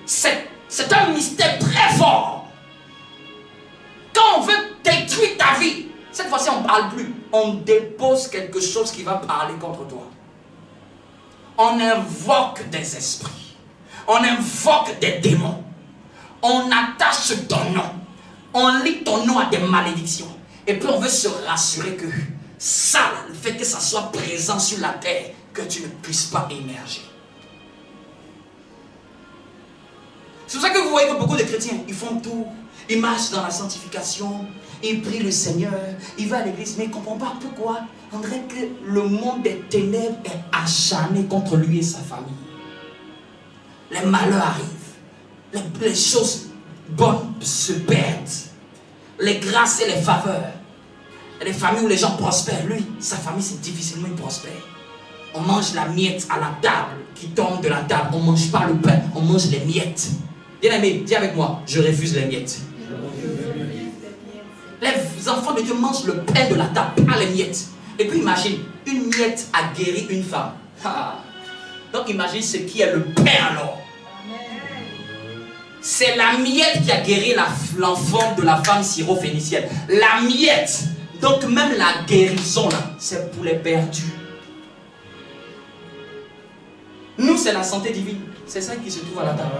C'est un mystère très fort. Quand on veut détruire ta vie, cette fois-ci on ne parle plus. On dépose quelque chose qui va parler contre toi. On invoque des esprits. On invoque des démons. On attache ton nom. On lie ton nom à des malédictions. Et puis on veut se rassurer que ça, le fait que ça soit présent sur la terre, que tu ne puisses pas émerger. C'est pour ça que vous voyez que beaucoup de chrétiens, ils font tout. Ils marchent dans la sanctification, ils prient le Seigneur, ils vont à l'église, mais ils ne comprennent pas pourquoi. On dirait que le monde des ténèbres est acharné contre lui et sa famille. Les malheurs arrivent, les choses bonnes se perdent, les grâces et les faveurs. Et les familles où les gens prospèrent, lui, sa famille, c'est difficilement il prospère. On mange la miette à la table, qui tombe de la table. On ne mange pas le pain, on mange les miettes. Bien aimé, dis avec moi, je refuse les miettes. Les enfants de Dieu mangent le pain de la table, pas les miettes. Et puis imagine, une miette a guéri une femme. Donc imagine ce qui est le pain alors. C'est la miette qui a guéri l'enfant de la femme syrophénicienne. La miette. Donc même la guérison là, c'est pour les perdus. Nous, c'est la santé divine. C'est ça qui se trouve à la table.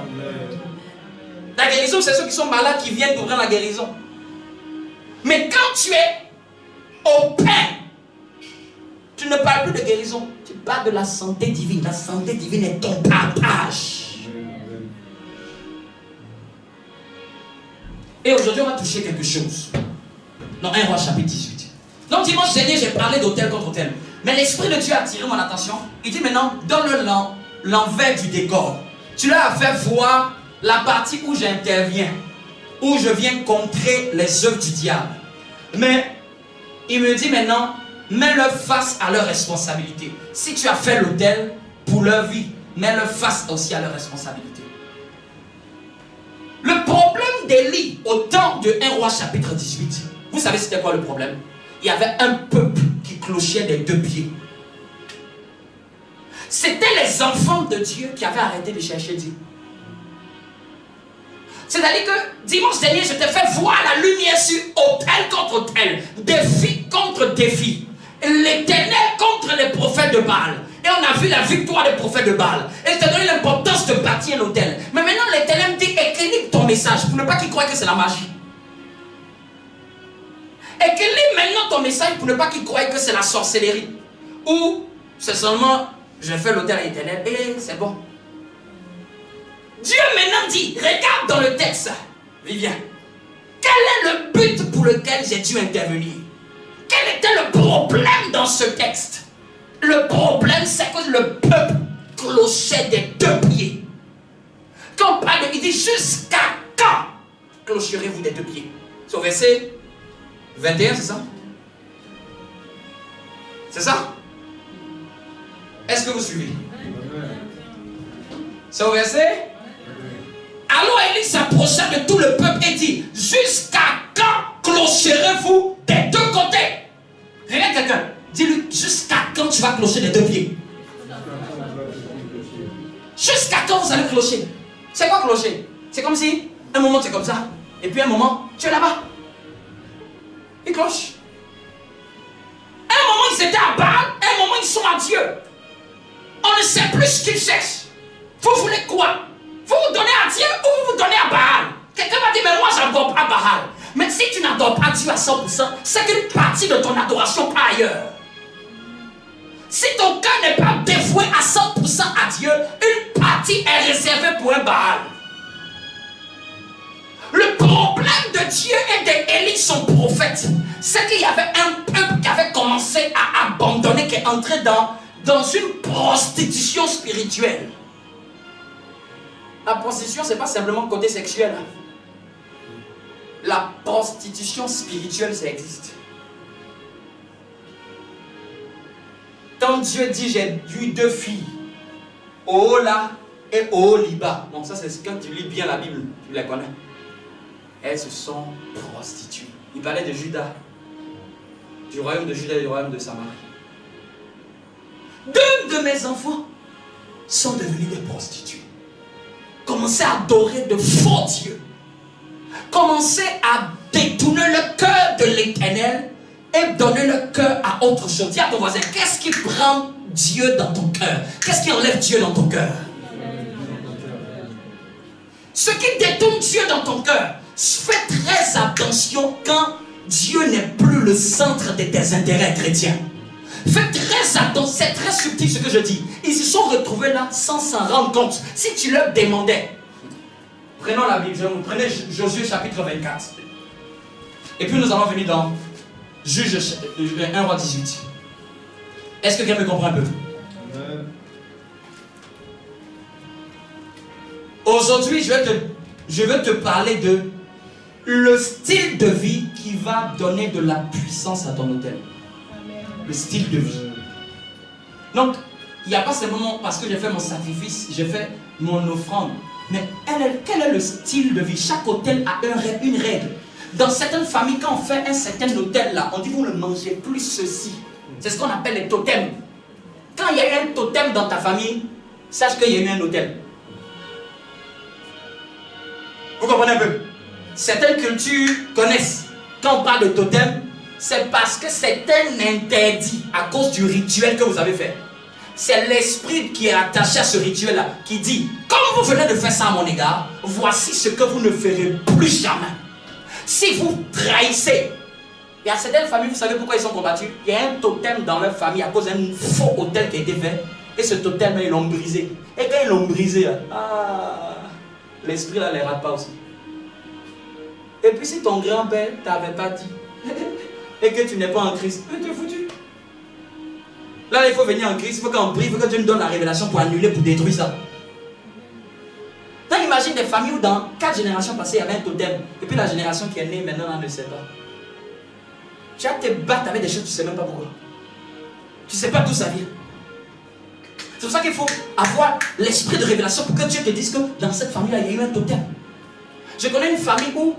La guérison, c'est ceux qui sont malades qui viennent d'ouvrir la guérison. Mais quand tu es au pain, tu ne parles plus de guérison. Tu parles de la santé divine. La santé divine est ton partage. Et aujourd'hui, on va toucher quelque chose. Dans 1 Roi chapitre 18. Donc dimanche dernier, j'ai parlé d'autel contre autel. Mais l'Esprit de Dieu a attiré mon attention. Il dit maintenant, donne-le l'envers du décor. Tu leur as fait voir la partie où j'interviens, où je viens contrer les œuvres du diable. Mais il me dit maintenant, mets-leur face à leur responsabilité. Si tu as fait l'autel pour leur vie, mets-leur face aussi à leur responsabilité. Le problème d'Élie au temps de 1 Roi chapitre 18, vous savez c'était quoi le problème? Il y avait un peuple qui clochait des 2 pieds. C'était les enfants de Dieu qui avaient arrêté de chercher Dieu. C'est-à-dire que dimanche dernier, je t'ai fait voir la lumière sur autel contre autel, défi contre défi, l'Éternel contre les prophètes de Baal. Et on a vu la victoire des prophètes de Baal. Et je t'ai donné l'importance de bâtir l'autel. Mais maintenant, l'Éternel me dit, équilibre ton message pour ne pas qu'ils croient que c'est la magie. Équilibre maintenant ton message pour ne pas qu'ils croient que c'est la sorcellerie. Ou c'est seulement, je fais l'autel à l'Éternel et c'est bon. Dieu maintenant dit, regarde dans le texte, Vivien, pour lequel j'ai dû intervenir. Quel était le problème dans ce texte? Le problème, c'est que le peuple clochait des 2 pieds. Quand on parle, il dit jusqu'à quand clocherez-vous des 2 pieds? C'est au verset 21, c'est ça? C'est ça? Est-ce que vous suivez? C'est au verset? Alors Élie s'approcha de tout le peuple et dit, jusqu'à quand clocherez-vous des 2 côtés? Regarde quelqu'un, dis-lui, jusqu'à quand tu vas clocher des 2 pieds? Jusqu'à quand vous allez clocher? C'est quoi clocher? C'est comme si, un moment tu es comme ça, et puis un moment, tu es là-bas. Il cloche. Un moment ils étaient à Baal, un moment ils sont à Dieu. On ne sait plus ce qu'ils cherchent. Vous voulez quoi? Vous vous donnez à Dieu ou vous vous donnez à Baal? Quelqu'un va dire, mais moi j'adore pas Baal. Mais si tu n'adores pas Dieu à 100%, c'est qu'une partie de ton adoration part ailleurs. Si ton cœur n'est pas dévoué à 100% à Dieu, une partie est réservée pour un Baal. Le problème de Dieu et d'Élie, son prophète, c'est qu'il y avait un peuple qui avait commencé à abandonner, qui est entré dans une prostitution spirituelle. La prostitution, ce n'est pas simplement côté sexuel. La prostitution spirituelle, ça existe. Quand Dieu dit, j'ai eu 2 filles, Ohola et Oholiba. Donc ça, c'est quand tu lis bien la Bible, tu les connais. Elles se sont prostituées. Il parlait de Juda, du royaume de Juda et du royaume de Samarie. 2 de mes enfants sont devenus des prostituées. Commencez à adorer de faux dieux. Commencez à détourner le cœur de l'Éternel et donner le cœur à autre chose. Dis à ton voisin, qu'est-ce qui prend Dieu dans ton cœur? Qu'est-ce qui enlève Dieu dans ton cœur? Ce qui détourne Dieu dans ton cœur, fais très attention quand Dieu n'est plus le centre de tes intérêts chrétiens. Fais très attention, c'est très subtil ce que je dis. Ils se sont retrouvés là sans s'en rendre compte. Si tu leur demandais, prenons la Bible, prenez Josué chapitre 24. Et puis nous allons venir dans Juge 1 roi 18. Est-ce que quelqu'un me comprend un peu? Aujourd'hui, je vais te parler de le style de vie qui va donner de la puissance à ton hôtel. Le style de vie. Donc, il n'y a pas seulement parce que j'ai fait mon sacrifice, j'ai fait mon offrande. Mais quel est le style de vie? Chaque hôtel a une règle. Dans certaines familles, quand on fait un certain hôtel là, on dit vous ne mangez plus ceci. C'est ce qu'on appelle les totems. Quand il y a eu un totem dans ta famille, sache qu'il y a eu un hôtel. Vous comprenez un peu? Certaines cultures connaissent. Quand on parle de totem, c'est parce que c'est un interdit à cause du rituel que vous avez fait. C'est l'esprit qui est attaché à ce rituel-là qui dit, comme vous venez de faire ça à mon égard, voici ce que vous ne ferez plus jamais. Si vous trahissez, il y a certaines familles, vous savez pourquoi ils sont combattus? Il y a un totem dans leur famille à cause d'un faux hôtel qui a été fait. Et ce totem, ils l'ont brisé. Et quand ils l'ont brisé, l'esprit là ne les rate pas aussi. Et puis si ton grand-père ne t'avait pas dit, et que tu n'es pas en Christ, tu es foutu. Là, il faut venir en Christ, il faut qu'on prie, il faut que Dieu nous donne la révélation pour annuler, pour détruire ça. Donc imagine des familles où dans 4 générations passées, il y avait un totem. Et puis la génération qui est née maintenant, on ne sait pas. Tu vas te battre avec des choses, tu ne sais même pas pourquoi. Tu ne sais pas d'où ça vient. C'est pour ça qu'il faut avoir l'esprit de révélation pour que Dieu te dise que dans cette famille-là, il y a eu un totem. Je connais une famille où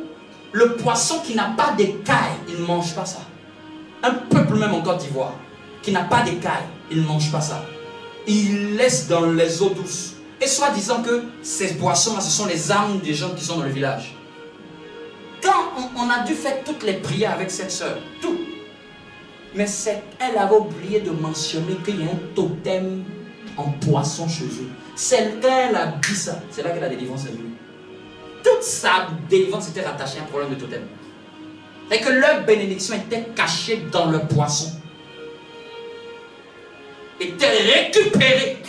le poisson qui n'a pas d'écailles, il ne mange pas ça. Un peuple même en Côte d'Ivoire, qui n'a pas d'écailles, il ne mange pas ça. Il laisse dans les eaux douces. Et soit disant que ces poissons-là, ce sont les âmes des gens qui sont dans le village. Quand on a dû faire toutes les prières avec cette soeur, tout. Mais elle avait oublié de mentionner qu'il y a un totem en poisson chez eux. C'est quand elle a dit ça, c'est là que la délivrance est venue. Toute sa délivrance était rattachée à un problème de totem. Et que leur bénédiction était cachée dans le poisson. Était récupérée.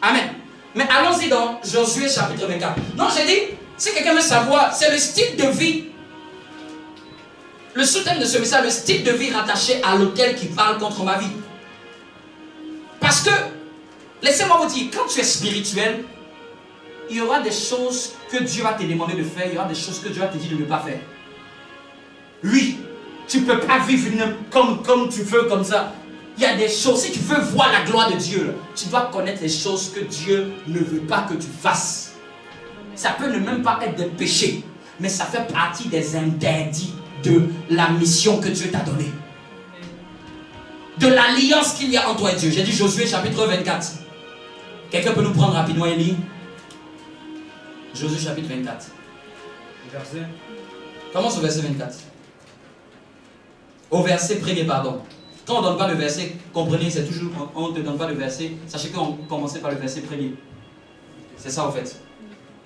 Amen. Mais allons-y dans Josué chapitre 24. Non, j'ai dit, si quelqu'un veut savoir, c'est le style de vie le sous-thème de ce message, le style de vie rattaché à l'autel qui parle contre ma vie. Parce que, laissez-moi vous dire, quand tu es spirituel, il y aura des choses que Dieu va te demander de faire, il y aura des choses que Dieu va te dire de ne pas faire. Oui, tu ne peux pas vivre comme tu veux, comme ça. Il y a des choses, si tu veux voir la gloire de Dieu, tu dois connaître les choses que Dieu ne veut pas que tu fasses. Ça peut ne même pas être des péchés, mais ça fait partie des interdits de la mission que Dieu t'a donnée. De l'alliance qu'il y a entre toi et Dieu. J'ai dit Josué chapitre 24. Quelqu'un peut nous prendre rapidement et lire Josué chapitre 24. Verset. Commence au verset 24. Au verset premier, pardon. Quand on ne donne pas le verset, comprenez, c'est toujours, on ne te donne pas le verset. Sachez qu'on commençait par le verset premier. C'est ça en fait.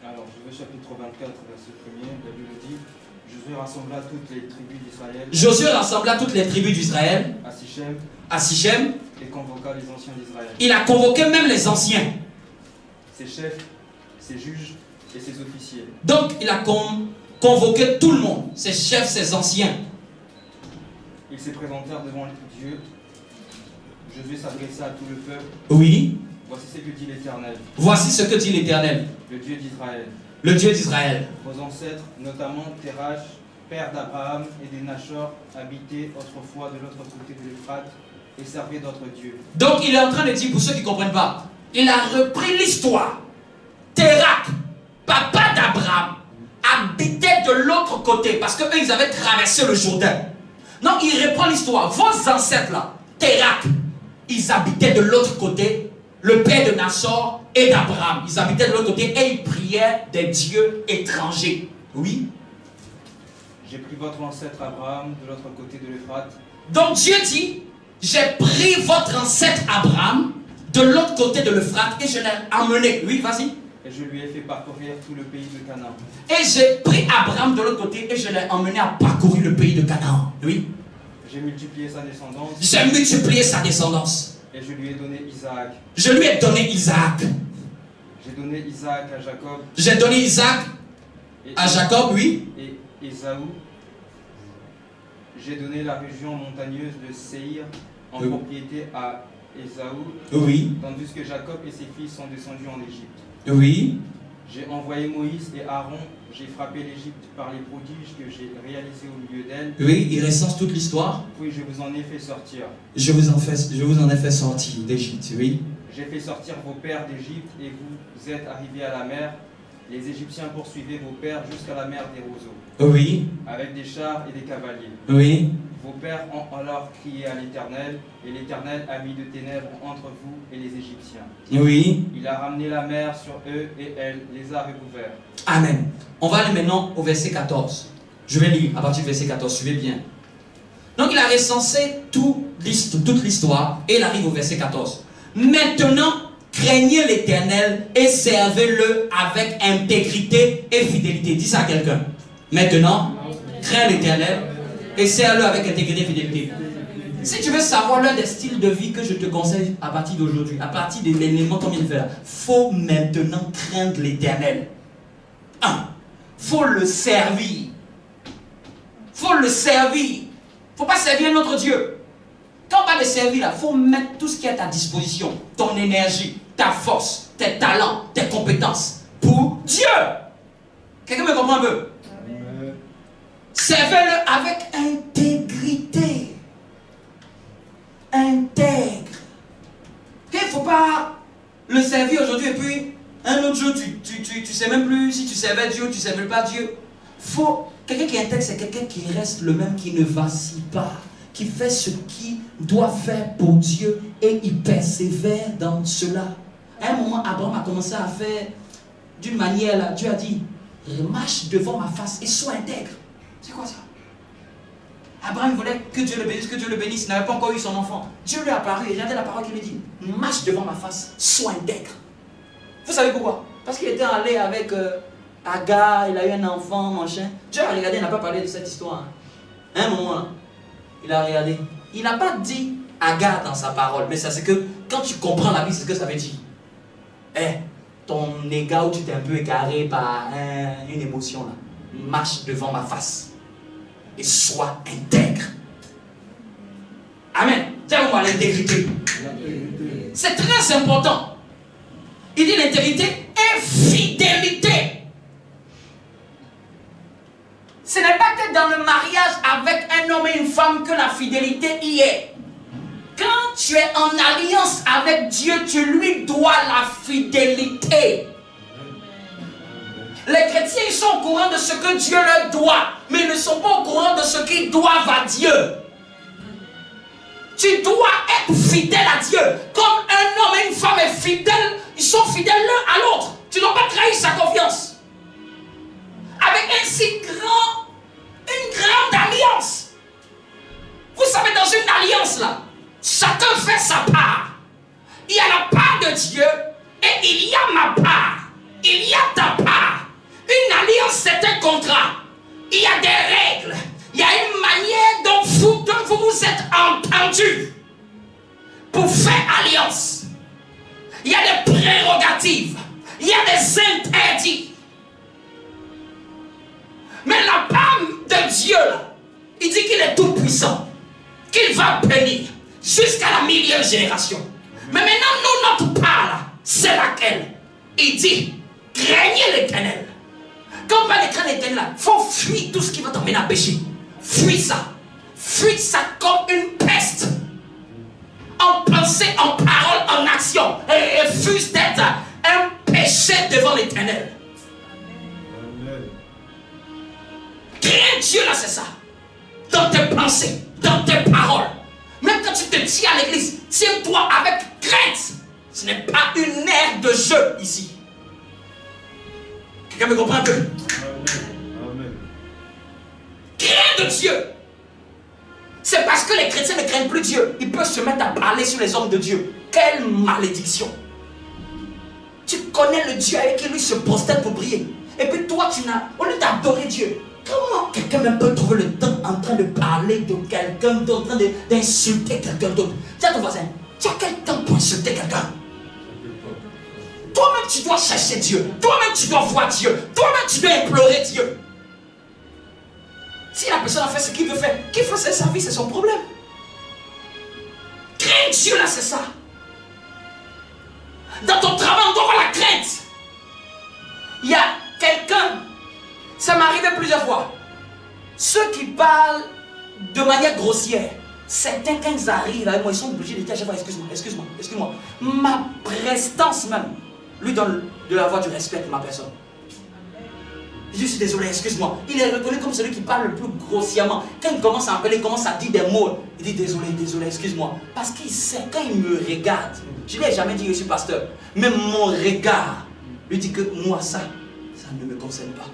Alors, Josué chapitre 24, verset 1er, la Bible dit: Josué rassembla toutes les tribus d'Israël. Josué rassembla toutes les tribus d'Israël À Sichem. Et convoqua les anciens d'Israël. Il a convoqué même les anciens. Ses chefs, ses juges et ses officiers. Donc il a convoqué tout le monde, ses chefs, ses anciens. Ils se présentèrent devant Dieu. Josué s'adressa à tout le peuple. Oui. Voici ce que dit l'Éternel. Voici ce que dit l'Éternel, Le Dieu d'Israël. le Dieu d'Israël. Vos ancêtres, notamment Terach, père d'Abraham et des Nachor, habitaient autrefois de l'autre côté de l'Euphrate et servaient d'autres dieux. Donc il est en train de dire, pour ceux qui ne comprennent pas, il a repris l'histoire. Terach, papa d'Abraham, habitait de l'autre côté parce qu'eux ils avaient traversé le Jourdain. Donc il reprend l'histoire. Vos ancêtres là, Terach, ils habitaient de l'autre côté, le père de Nachor et d'Abraham. Ils habitaient de l'autre côté et ils priaient des dieux étrangers. Oui. J'ai pris votre ancêtre Abraham de l'autre côté de l'Euphrate. Donc Dieu dit, j'ai pris votre ancêtre Abraham de l'autre côté de l'Euphrate et je l'ai emmené. Oui, vas-y. Et je lui ai fait parcourir tout le pays de Canaan. Et j'ai pris Abraham de l'autre côté et je l'ai emmené à parcourir le pays de Canaan. Oui. J'ai multiplié sa descendance. J'ai multiplié sa descendance. Et je lui ai donné Isaac. Je lui ai donné Isaac. J'ai donné Isaac à Jacob. J'ai donné Isaac et à Jacob, oui. Et Ésaü. J'ai donné la région montagneuse de Séhir en propriété à Ésaü. Oui. Tandis que Jacob et ses fils sont descendus en Égypte. Oui. J'ai envoyé Moïse et Aaron. J'ai frappé l'Égypte par les prodiges que j'ai réalisés au milieu d'elle. Oui, il recense toute l'histoire. Oui, je vous en ai fait sortir. Je vous en ai fait sortir d'Égypte, oui. J'ai fait sortir vos pères d'Égypte et vous êtes arrivés à la mer. Les Égyptiens poursuivaient vos pères jusqu'à la mer des roseaux. Oui. Avec des chars et des cavaliers. Oui. Vos pères ont alors crié à l'Éternel, et l'Éternel a mis de ténèbres entre vous et les Égyptiens. Oui. Il a ramené la mer sur eux et elle les a recouverts. Amen. On va aller maintenant au verset 14. Je vais lire à partir du verset 14, suivez bien. Donc il a recensé toute l'histoire et il arrive au verset 14. Maintenant, craignez l'Éternel et servez-le avec intégrité et fidélité. Dis ça à quelqu'un. Maintenant, crains l'Éternel et serre-le avec intégrité et fidélité. Si tu veux savoir l'un des styles de vie que je te conseille à partir d'aujourd'hui, à partir de l'élément qu'on vient de faire, il faut maintenant craindre l'Éternel. Faut le servir. Faut le servir. Faut pas servir un autre Dieu. Quand on va le servir là, faut mettre tout ce qui est à ta disposition, ton énergie, ta force, tes talents, tes compétences pour Dieu. Quelqu'un me comprend un peu? Servez-le avec intégrité. Intègre. Il ne faut pas le servir aujourd'hui et puis un autre jour, tu ne sais même plus si tu servais Dieu ou tu ne servais pas Dieu. Quelqu'un qui est intègre, c'est quelqu'un qui reste le même, qui ne vacille pas, qui fait ce qu'il doit faire pour Dieu et il persévère dans cela. À un moment, Abraham a commencé à faire d'une manière, là, Dieu a dit, marche devant ma face et sois intègre. C'est quoi ça? Abraham voulait que Dieu le bénisse, que Dieu le bénisse. Il n'avait pas encore eu son enfant. Dieu lui a apparu et regardez la parole qui lui dit, marche devant ma face, sois intègre. Vous savez pourquoi? Parce qu'il était allé avec Agar, il a eu un enfant, machin. Dieu a regardé, il n'a pas parlé de cette histoire. À un moment, là, il a regardé. Il n'a pas dit Agar dans sa parole, mais c'est que quand tu comprends la Bible, c'est ce que ça veut dire. Ton égard où tu t'es un peu égaré par une émotion, là, marche devant ma face. et sois intègre. Amen. Dis-moi l'intégrité. C'est très important. Il dit l'intégrité et fidélité. Ce n'est pas que dans le mariage avec un homme et une femme que la fidélité y est. Quand tu es en alliance avec Dieu, tu lui dois la fidélité. Les chrétiens, ils sont au courant de ce que Dieu leur doit, mais ils ne sont pas au courant de ce qu'ils doivent à Dieu. Tu dois être fidèle à Dieu. Comme un homme et une femme est fidèle, ils sont fidèles l'un à l'autre. Tu ne dois pas trahir sa confiance. Avec une grande alliance. Vous savez, dans une alliance là, chacun fait sa part. Il y a la part de Dieu et il y a ma part. Il y a ta part. Une alliance, c'est un contrat. Il y a des règles. Il y a une manière dont vous vous êtes entendus pour faire alliance. Il y a des prérogatives. Il y a des interdits. Mais la part de Dieu, il dit qu'il est tout puissant, qu'il va bénir jusqu'à la 1000e génération. Mais maintenant, nous, notre part, là, c'est laquelle? Il dit, craignez l'Éternel. Quand on parle de craindre l'Éternel, il faut fuir tout ce qui va t'emmener à pécher. Fuis ça. Fuis ça comme une peste. En pensée, en parole, en action. Et refuse d'être un péché devant l'Éternel. Crains Dieu, là, c'est ça. Dans tes pensées, dans tes paroles. Même quand tu te tiens à l'église, tiens-toi avec crainte. Ce n'est pas une ère de jeu ici. Quelqu'un me comprend un peu? Amen. Crains de Dieu. C'est parce que les chrétiens ne craignent plus Dieu. Ils peuvent se mettre à parler sur les hommes de Dieu. Quelle malédiction. Tu connais le Dieu avec qui lui se prosterne pour prier. Et puis toi, au lieu d'adorer Dieu, comment quelqu'un même peut trouver le temps en train de parler de quelqu'un d'autre, en train d'insulter quelqu'un d'autre? Tiens ton voisin, tu as quel temps pour insulter quelqu'un? Toi-même tu dois chercher Dieu. Toi-même tu dois voir Dieu. Toi-même tu dois implorer Dieu. Si la personne a fait ce qu'il veut faire, qu'il fasse sa vie, c'est son problème. Crains Dieu, là, c'est ça. Dans ton travail, on doit avoir la crainte. Il y a quelqu'un, ça m'est arrivé plusieurs fois. Ceux qui parlent de manière grossière, certains, quand ils arrivent avec moi, ils sont obligés de dire à chaque fois, excuse-moi. Ma prestance même lui donne de la voix du respect pour ma personne. Je suis désolé, excuse-moi. Il est reconnu comme celui qui parle le plus grossièrement. Quand il commence à appeler, il commence à dire des mots. Il dit désolé, excuse-moi. Parce qu'il sait, quand il me regarde, je ne lui ai jamais dit que je suis pasteur, mais mon regard lui dit que moi, ça ne me concerne pas.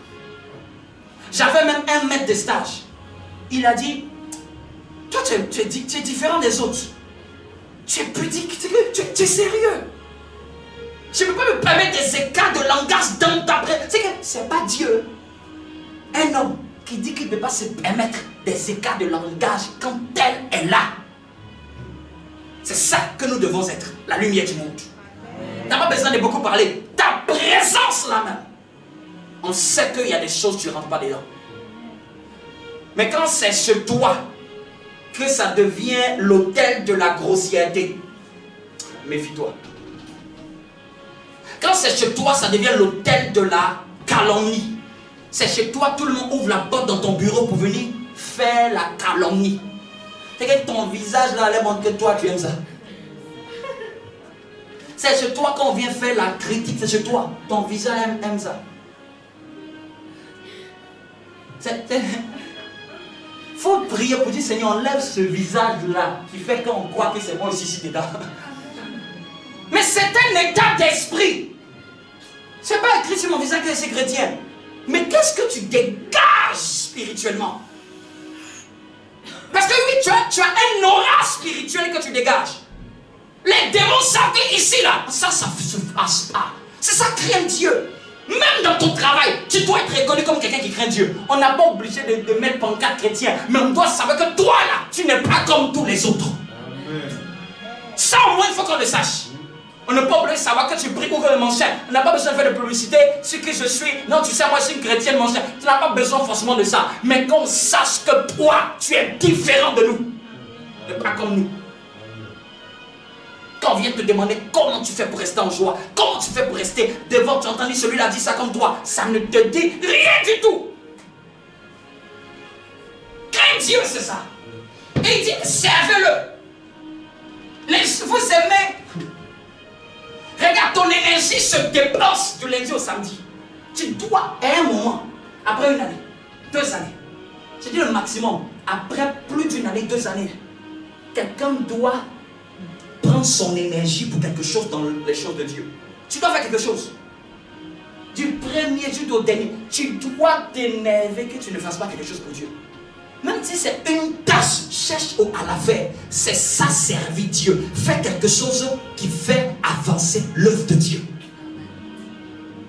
J'avais même un maître de stage. Il a dit, toi tu es différent des autres. Tu es pudique, tu es sérieux. Je ne peux pas me permettre des écarts de langage dans ta presse. C'est pas Dieu. Un homme qui dit qu'il ne peut pas se permettre des écarts de langage quand elle est là. C'est ça que nous devons être, la lumière du monde. Tu n'as pas besoin de beaucoup parler. Ta présence là-même. On sait qu'il y a des choses que tu ne rentres pas dedans. Mais quand c'est chez toi que ça devient l'autel de la grossièreté, méfie-toi. Quand c'est chez toi, ça devient l'autel de la calomnie. C'est chez toi, tout le monde ouvre la porte dans ton bureau pour venir faire la calomnie. C'est que ton visage là, allait montrer que toi, tu aimes ça. C'est chez toi qu'on vient faire la critique, c'est chez toi. Ton visage aime ça. Faut prier pour dire, Seigneur, enlève ce visage-là qui fait qu'on croit que c'est moi aussi ici dedans. Mais c'est un état d'esprit. C'est pas écrit sur mon visage que c'est chrétien. Mais qu'est-ce que tu dégages spirituellement? Parce que oui, tu as un aura spirituel que tu dégages. Les démons savent ici, là, ça ne se passe pas. C'est ça, craindre Dieu. Même dans ton travail, tu dois être reconnu comme quelqu'un qui craint Dieu. On n'a pas obligé de mettre pancarte chrétien, mais on doit savoir que toi, là, tu n'es pas comme tous les autres. Amen. Ça, au moins, il faut qu'on le sache. On n'a pas besoin de savoir que tu pries ou que mon cher. On n'a pas besoin de faire de publicité. Ce que je suis. Non, tu sais, moi, je suis une chrétienne, mon cher. Tu n'as pas besoin forcément de ça. Mais qu'on sache que toi, tu es différent de nous. Et pas comme nous. Quand on vient te demander comment tu fais pour rester en joie, comment tu fais pour rester devant, tu as entendu celui-là dit ça comme toi. Ça ne te dit rien du tout. Crains Dieu, c'est ça. Et il dit, servez-le. Vous aimez. Regarde, ton énergie se dépense du lundi au samedi. Tu dois, à un moment, après une année, 2 années, je dis le maximum, après plus d'une année, 2 années, quelqu'un doit prendre son énergie pour quelque chose dans les choses de Dieu. Tu dois faire quelque chose. Du premier jour au dernier, tu dois t'énerver que tu ne fasses pas quelque chose pour Dieu. Même si c'est une tâche, cherche à la faire. C'est ça, servir Dieu. Fais quelque chose qui fait avancer l'œuvre de Dieu.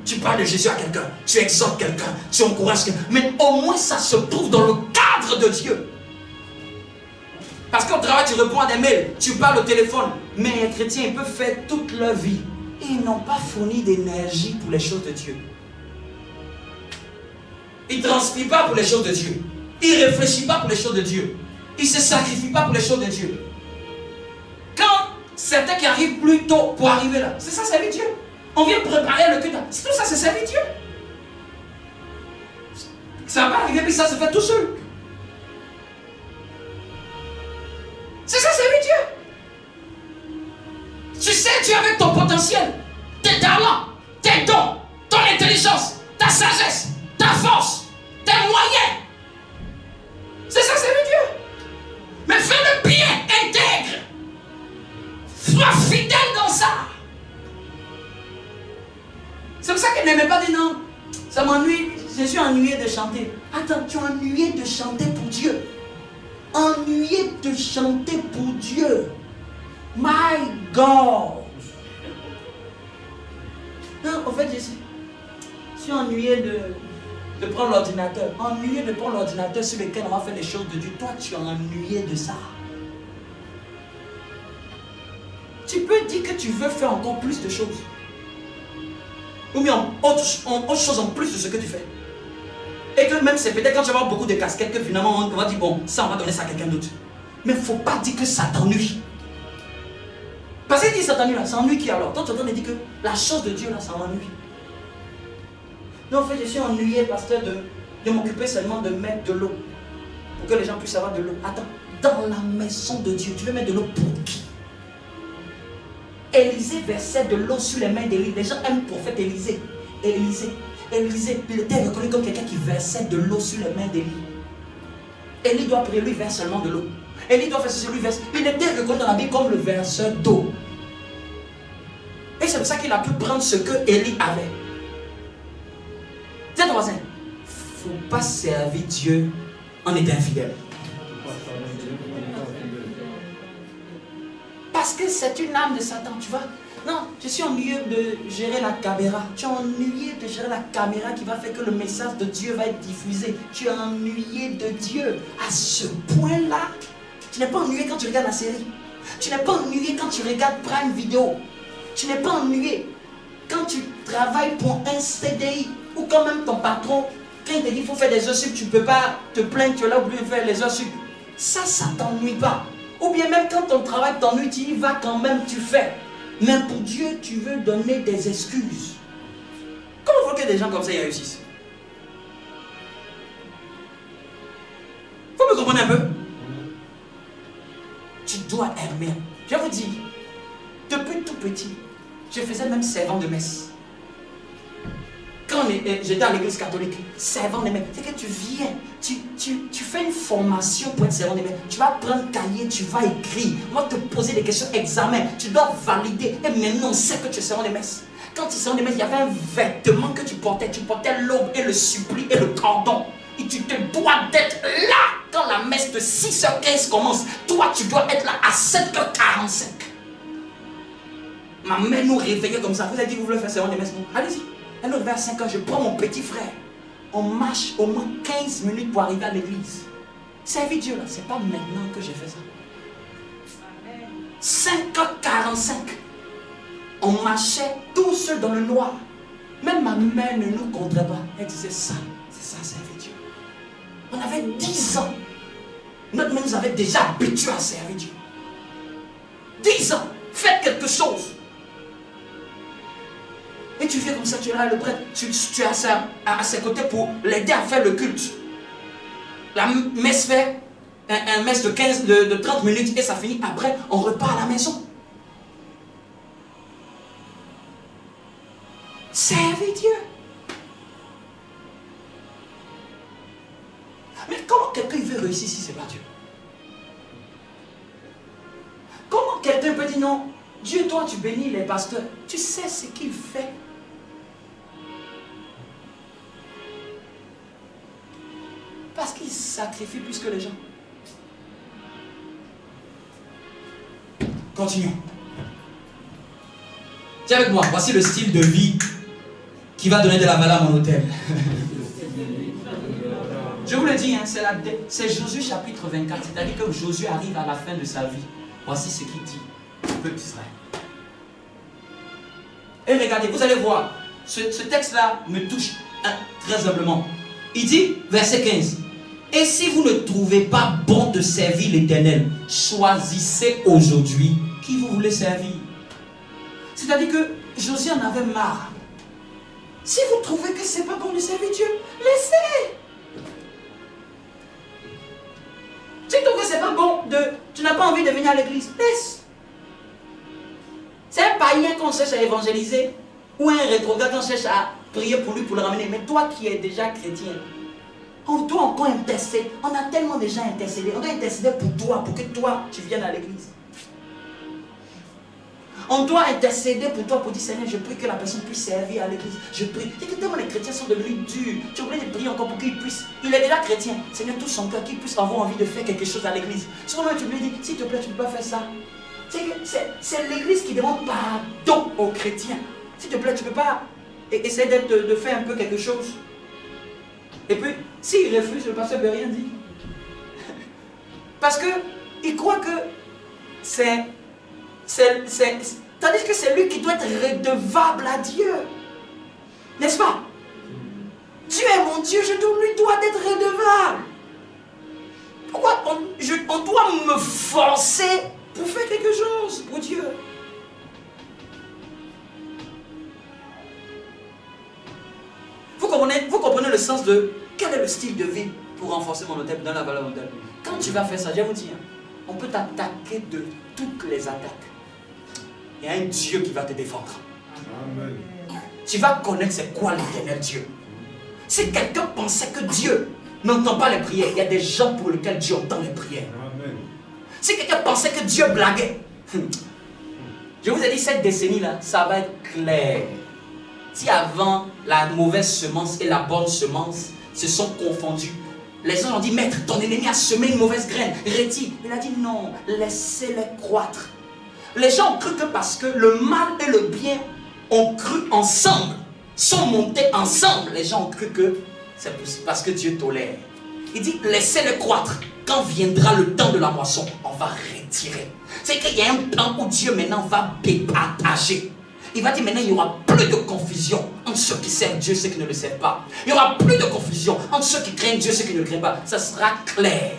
Tu parles de Jésus à quelqu'un, tu exhortes quelqu'un, tu encourages quelqu'un. Mais au moins ça se trouve dans le cadre de Dieu. Parce qu'au travail, tu réponds à des mails, tu parles au téléphone. Mais les chrétiens, ils peuvent faire toute leur vie. Et ils n'ont pas fourni d'énergie pour les choses de Dieu. Ils ne transpirent pas pour les choses de Dieu. Ils ne réfléchissent pas pour les choses de Dieu. Ils ne se sacrifient pas pour les choses de Dieu. Quand certains qui arrivent plus tôt pour arriver là, c'est ça, servir Dieu. On vient préparer le culte. C'est tout ça, c'est servir Dieu. Ça va arriver, puis ça se fait tout seul. C'est ça, servir Dieu. Tu sais, Dieu avec ton potentiel, tes talents, tes dons, ton intelligence, ta sagesse, ta force, tes moyens. C'est ça, servir Dieu. Mais fais-le bien, intègre. Sois fidèle dans ça. C'est pour ça qu'elle n'aimait pas dire non. Ça m'ennuie, je suis ennuyé de chanter. Attends, tu es ennuyé de chanter pour Dieu. Ennuyé de chanter pour Dieu. My God. Non, en fait, je suis ennuyé de prendre l'ordinateur. Ennuyé de prendre l'ordinateur sur lequel on va faire les choses de Dieu. Toi, tu es ennuyé de ça. Tu peux dire que tu veux faire encore plus de choses. Ou bien autre chose en plus de ce que tu fais. Et que même c'est peut-être quand tu vas avoir beaucoup de casquettes que finalement on va dire bon, ça on va donner ça à quelqu'un d'autre. Mais il ne faut pas dire que ça t'ennuie. Parce qu'il dit ça t'ennuie là, ça ennuie qui alors? Toi tu es en train de dire que la chose de Dieu là, ça m'ennuie. Non, en fait je suis ennuyé, pasteur, de m'occuper seulement de mettre de l'eau. Pour que les gens puissent avoir de l'eau. Attends, dans la maison de Dieu, tu veux mettre de l'eau pour qui? Élisée versait de l'eau sur les mains d'Élie. Les gens aiment le prophète Élisée. Élisée, il était reconnu comme quelqu'un qui versait de l'eau sur les mains d'Élie. Élie doit prier, lui verse seulement de l'eau. Élie doit faire ceci, lui verse. Il était reconnu dans la Bible comme le verseur d'eau. Et c'est pour ça qu'il a pu prendre ce que Élie avait. Tiens ton voisin, il ne faut pas servir Dieu en étant infidèle. Parce que c'est une âme de Satan, tu vois. Non, je suis ennuyé de gérer la caméra. Tu es ennuyé de gérer la caméra qui va faire que le message de Dieu va être diffusé. Tu es ennuyé de Dieu. À ce point-là, tu n'es pas ennuyé quand tu regardes la série. Tu n'es pas ennuyé quand tu regardes Prime Video. Tu n'es pas ennuyé quand tu travailles pour un CDI. Ou quand même ton patron, quand il te dit qu'il faut faire des heures sup, tu ne peux pas te plaindre, tu es là oublié de faire les heures sup. Ça ne t'ennuie pas. Ou bien même quand ton travail t'ennuie, tu y vas quand même, tu fais. Mais pour Dieu, tu veux donner des excuses. Comment faut que des gens comme ça y réussissent? Vous me comprenez un peu? Tu dois aimer. Je vous dis, depuis tout petit, je faisais même servant de messe. Quand j'étais à l'église catholique, servant de messe, c'est que tu viens, tu fais une formation pour être servant de messe. Tu vas prendre cahier, tu vas écrire, on va te poser des questions, examen, tu dois valider. Et maintenant, on sait que tu es servant de messe. Quand tu es servant de messe, il y avait un vêtement que tu portais l'aube et le suppli et le cordon. Et tu te dois d'être là quand la messe de 6h15 commence. Toi, tu dois être là à 7h45. Ma mère nous réveillait comme ça. Vous avez dit que vous voulez faire servant de messe? Allez-y. Elle nous réveille à 5 ans, je prends mon petit frère. On marche au moins 15 minutes pour arriver à l'église. Servir Dieu là, c'est pas maintenant que j'ai fait ça. 5h45. on marchait tout seul dans le noir. Même ma mère ne nous comptait pas. Elle disait ça, c'est ça, servir Dieu. On avait 10 ans. Notre mère nous avait déjà habitués à servir Dieu. 10 ans, faites quelque chose. Et tu fais comme ça, tu es là, le prêtre, tu es à ses côtés pour l'aider à faire le culte. La messe fait un messe de 30 minutes et ça finit. Après, on repart à la maison. Servez Dieu. Mais comment quelqu'un veut réussir si ce n'est pas Dieu? Comment quelqu'un peut dire non, Dieu, toi tu bénis les pasteurs, tu sais ce qu'il fait. Parce qu'il sacrifie plus que les gens. Continuons. Tiens avec moi, voici le style de vie qui va donner de la valeur à mon hôtel. Je vous le dis, hein, c'est Josué chapitre 24, c'est-à-dire que Josué arrive à la fin de sa vie. Voici ce qu'il dit au peuple d'Israël. Et regardez, vous allez voir, ce texte-là me touche très humblement. Il dit, verset 15, « Et si vous ne trouvez pas bon de servir l'Éternel, choisissez aujourd'hui qui vous voulez servir. » C'est-à-dire que Josué en avait marre. Si vous trouvez que ce n'est pas bon de servir Dieu, laissez. Si tu trouves que ce n'est pas bon, tu n'as pas envie de venir à l'église, laisse. C'est un païen qu'on cherche à évangéliser ou un rétrograde qu'on cherche à prier pour lui, pour le ramener. Mais toi qui es déjà chrétien, on doit encore intercéder. On a tellement déjà intercédé. On doit intercéder pour toi, pour que toi, tu viennes à l'église. On doit intercéder pour toi, pour dire Seigneur, je prie que la personne puisse servir à l'église. Je prie. Et que tellement les chrétiens sont devenus durs. Tu es obligé de prier encore pour qu'il puisse. Il est déjà chrétien. Seigneur, touche son cœur, qu'il puisse avoir envie de faire quelque chose à l'église. Souvent, tu lui dis, s'il te plaît, tu ne peux pas faire ça. C'est l'église qui demande pardon aux chrétiens. S'il te plaît, tu ne peux pas essayer de faire un peu quelque chose. Et puis, s'il refuse, le pasteur ne peut rien dire. Parce qu'il croit que tandis que c'est lui qui doit être redevable à Dieu. N'est-ce pas? Dieu est mon Dieu, je lui dois être redevable. Pourquoi on doit me forcer pour faire quelque chose pour Dieu? Vous comprenez le sens de quel est le style de vie pour renforcer mon hôtel, dans la valeur hôtel. Quand tu vas faire ça, je vais vous dire, on peut t'attaquer de toutes les attaques. Il y a un Dieu qui va te défendre. Amen. Tu vas connaître c'est quoi l'éternel Dieu. Si quelqu'un pensait que Dieu n'entend pas les prières, il y a des gens pour lesquels Dieu entend les prières. Amen. Si quelqu'un pensait que Dieu blaguait, je vous ai dit, cette décennie-là, ça va être clair. Si avant la mauvaise semence et la bonne semence se sont confondus, les gens ont dit, maître, ton ennemi a semé une mauvaise graine, retire. Il a dit non, laissez-les croître. Les gens ont cru que parce que le mal et le bien ont cru ensemble, sont montés ensemble, les gens ont cru que c'est parce que Dieu tolère. Il dit, laissez-les croître. Quand viendra le temps de la moisson, on va retirer. C'est qu'il y a un plan où Dieu maintenant va départager. Il va dire maintenant il n'y aura plus de confusion entre ceux qui servent Dieu et ceux qui ne le servent pas. Il n'y aura plus de confusion entre ceux qui craignent Dieu et ceux qui ne le craignent pas. Ça sera clair.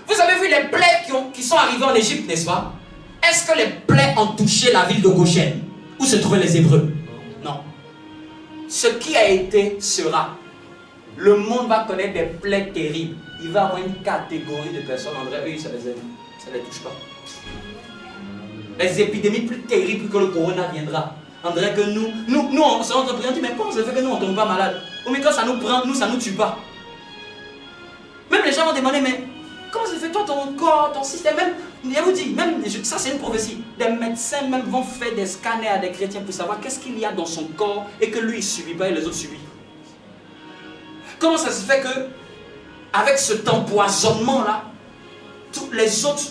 Vous avez vu les plaies qui sont arrivées en Égypte, n'est-ce pas? Est-ce que les plaies ont touché la ville de Goshen où se trouvaient les Hébreux? Non. Ce qui a été sera. Le monde va connaître des plaies terribles. Il va y avoir une catégorie de personnes, en vrai, eux, ça ne les touche pas. Les épidémies plus terribles que le corona viendra. On dirait que nous on se rend compte, on dit, mais comment ça fait que nous, on ne tombe pas malade? Ou mais quand ça nous prend, nous, ça ne nous tue pas. Même les gens vont demander, mais comment ça fait toi, ton corps, ton système, même, je vous dis, même, ça c'est une prophétie. Des médecins même vont faire des scanners à des chrétiens pour savoir qu'est-ce qu'il y a dans son corps et que lui, il ne subit pas et les autres subissent. Comment ça se fait que, avec cet empoisonnement-là, tous les autres,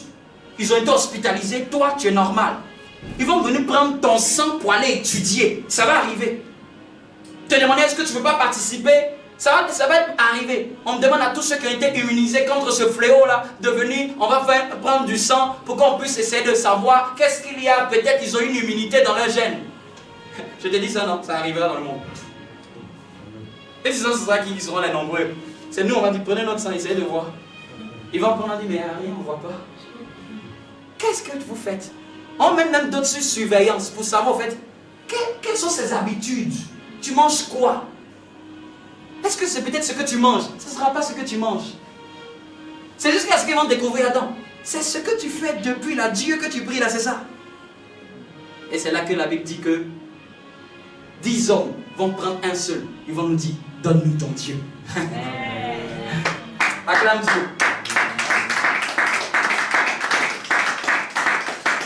ils ont été hospitalisés, toi, tu es normal. Ils vont venir prendre ton sang pour aller étudier. Ça va arriver. Te demander, est-ce que tu ne veux pas participer? Ça va arriver. On demande à tous ceux qui ont été immunisés contre ce fléau-là de venir. On va prendre du sang pour qu'on puisse essayer de savoir qu'est-ce qu'il y a. Peut-être qu'ils ont une immunité dans leur gène. Je te dis ça, non, ça arrivera dans le monde. Et ce sera qui seront les nombreux. C'est nous, on va dire, prenez notre sang, essayez de voir. Ils vont prendre, on dit, mais rien, on ne voit pas. Qu'est-ce que vous faites? On met même d'autres sur surveillance pour savoir, en fait, quelles sont ses habitudes? Tu manges quoi? Est-ce que c'est peut-être ce que tu manges? Ce ne sera pas ce que tu manges. C'est jusqu'à ce qu'ils vont découvrir, attends, c'est ce que tu fais depuis là, Dieu que tu pries là, c'est ça. Et c'est là que la Bible dit que 10 hommes vont prendre un seul. Ils vont nous dire, donne-nous ton Dieu. Acclame Dieu.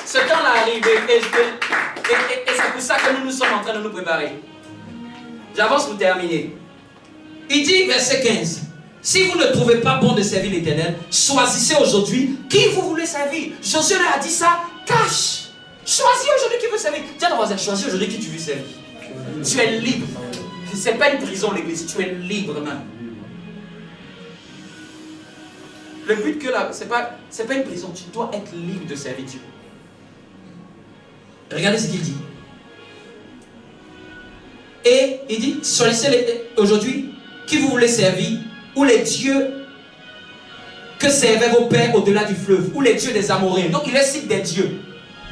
Ce temps-là arrivé et c'est pour ça que nous sommes en train de nous préparer. J'avance pour terminer. Il dit, verset 15, si vous ne trouvez pas bon de servir l'Éternel, choisissez aujourd'hui qui vous voulez servir. Josué leur a dit ça, cache. Choisis aujourd'hui qui veut servir. Tiens ton voisin, choisis aujourd'hui qui tu veux servir. Tu es libre. Ce n'est pas une prison l'église, tu es libre même. Le but que là, c'est pas une prison, tu dois être libre de servir Dieu. Regardez ce qu'il dit. Et il dit, choisissez aujourd'hui qui vous voulez servir, ou les dieux que servaient vos pères au-delà du fleuve, ou les dieux des Amoréens. Donc il les cite des dieux.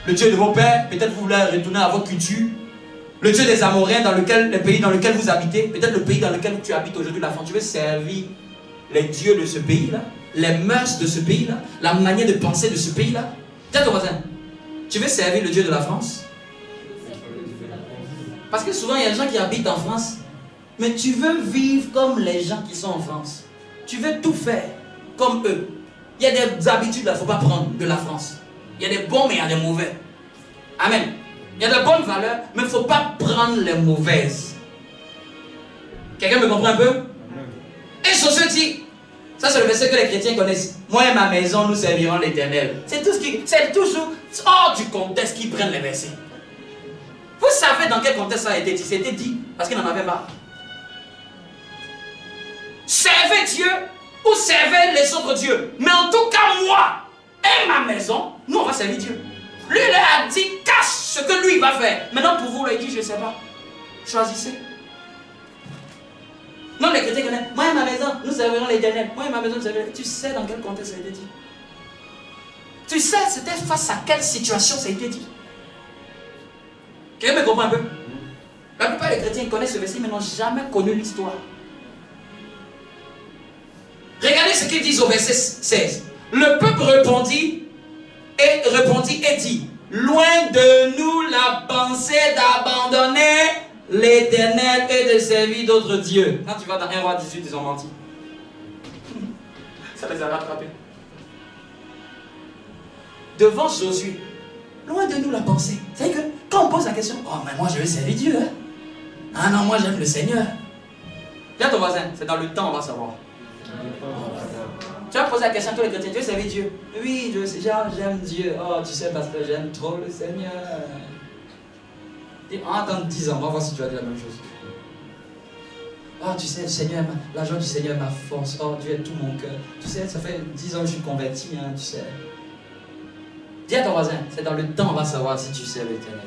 Le Dieu de vos pères, peut-être vous voulez retourner à votre culture. Le Dieu des Amoréens, le pays dans lequel vous habitez, peut-être le pays dans lequel tu habites aujourd'hui, la France, tu veux servir les dieux de ce pays-là, les mœurs de ce pays-là, la manière de penser de ce pays-là. Tiens ton voisin, tu veux servir le Dieu de la France? Parce que souvent il y a des gens qui habitent en France, mais tu veux vivre comme les gens qui sont en France. Tu veux tout faire comme eux. Il y a des habitudes, il ne faut pas prendre de la France. Il y a des bons, mais il y a des mauvais. Amen. Il y a de bonnes valeurs, mais il ne faut pas prendre les mauvaises. Quelqu'un me comprend un peu? Et Josué dit, ça c'est le verset que les chrétiens connaissent. Moi et ma maison, nous servirons l'Éternel. C'est tout ce qui, c'est toujours hors du contexte qu'ils prennent les versets. Vous savez dans quel contexte ça a été dit? C'était dit parce qu'il n'en avait pas. Servez Dieu ou servez les autres dieux. Mais en tout cas, moi et ma maison, nous on va servir Dieu. Lui, il a dit, cache ce que lui va faire. Maintenant, pour vous, il dit, je ne sais pas. Choisissez. Non, les chrétiens connaissent. Moi et ma maison, nous servirons l'Éternel. Moi et ma maison, nous servirons. Tu sais dans quel contexte ça a été dit? Tu sais, c'était face à quelle situation ça a été dit? Quelqu'un me comprend un peu? La plupart des chrétiens connaissent ce verset, mais n'ont jamais connu l'histoire. Regardez ce qu'ils disent au verset 16. Le peuple répondit et dit, loin de nous la pensée d'abandonner l'Éternel et de servir d'autres dieux. Quand tu vas dans 1 roi 18, ils ont menti. Ça les a rattrapés. Devant Josué, loin de nous la pensée. C'est-à-dire que quand on pose la question, oh mais moi je vais servir Dieu. Hein? Ah non, moi j'aime le Seigneur. Viens ton voisin, c'est dans le temps on va savoir. Tu vas poser la question à tous les chrétiens, tu veux servir Dieu? Oui, j'aime Dieu. Oh, tu sais, parce que j'aime trop le Seigneur. Et en attendant 10 ans, on va voir si tu vas dire la même chose. Oh, tu sais, le Seigneur, la joie du Seigneur est ma force. Oh, Dieu est tout mon cœur. Tu sais, ça fait 10 ans que je suis converti, hein, tu sais. Dis à ton voisin, c'est dans le temps on va savoir si tu sais l'Éternel.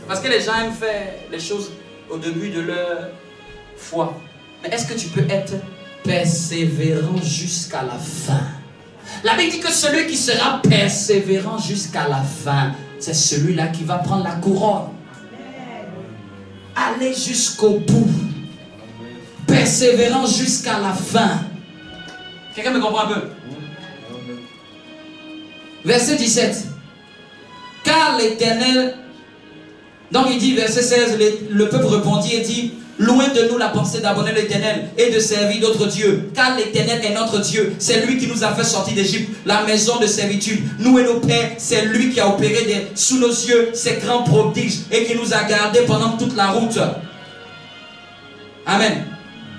Parce que les gens aiment faire les choses au début de leur foi. Mais est-ce que tu peux être persévérant jusqu'à la fin? La Bible dit que celui qui sera persévérant jusqu'à la fin, c'est celui-là qui va prendre la couronne. Allez jusqu'au bout. Persévérant jusqu'à la fin. Quelqu'un me comprend un peu? Verset 17. Car l'Éternel... Donc il dit, verset 16, le peuple répondit et dit, loin de nous la pensée d'abandonner l'Éternel et de servir d'autres dieux. Car l'Éternel est notre Dieu. C'est lui qui nous a fait sortir d'Égypte, la maison de servitude. Nous et nos pères, c'est lui qui a opéré sous nos yeux ces grands prodiges et qui nous a gardés pendant toute la route. Amen.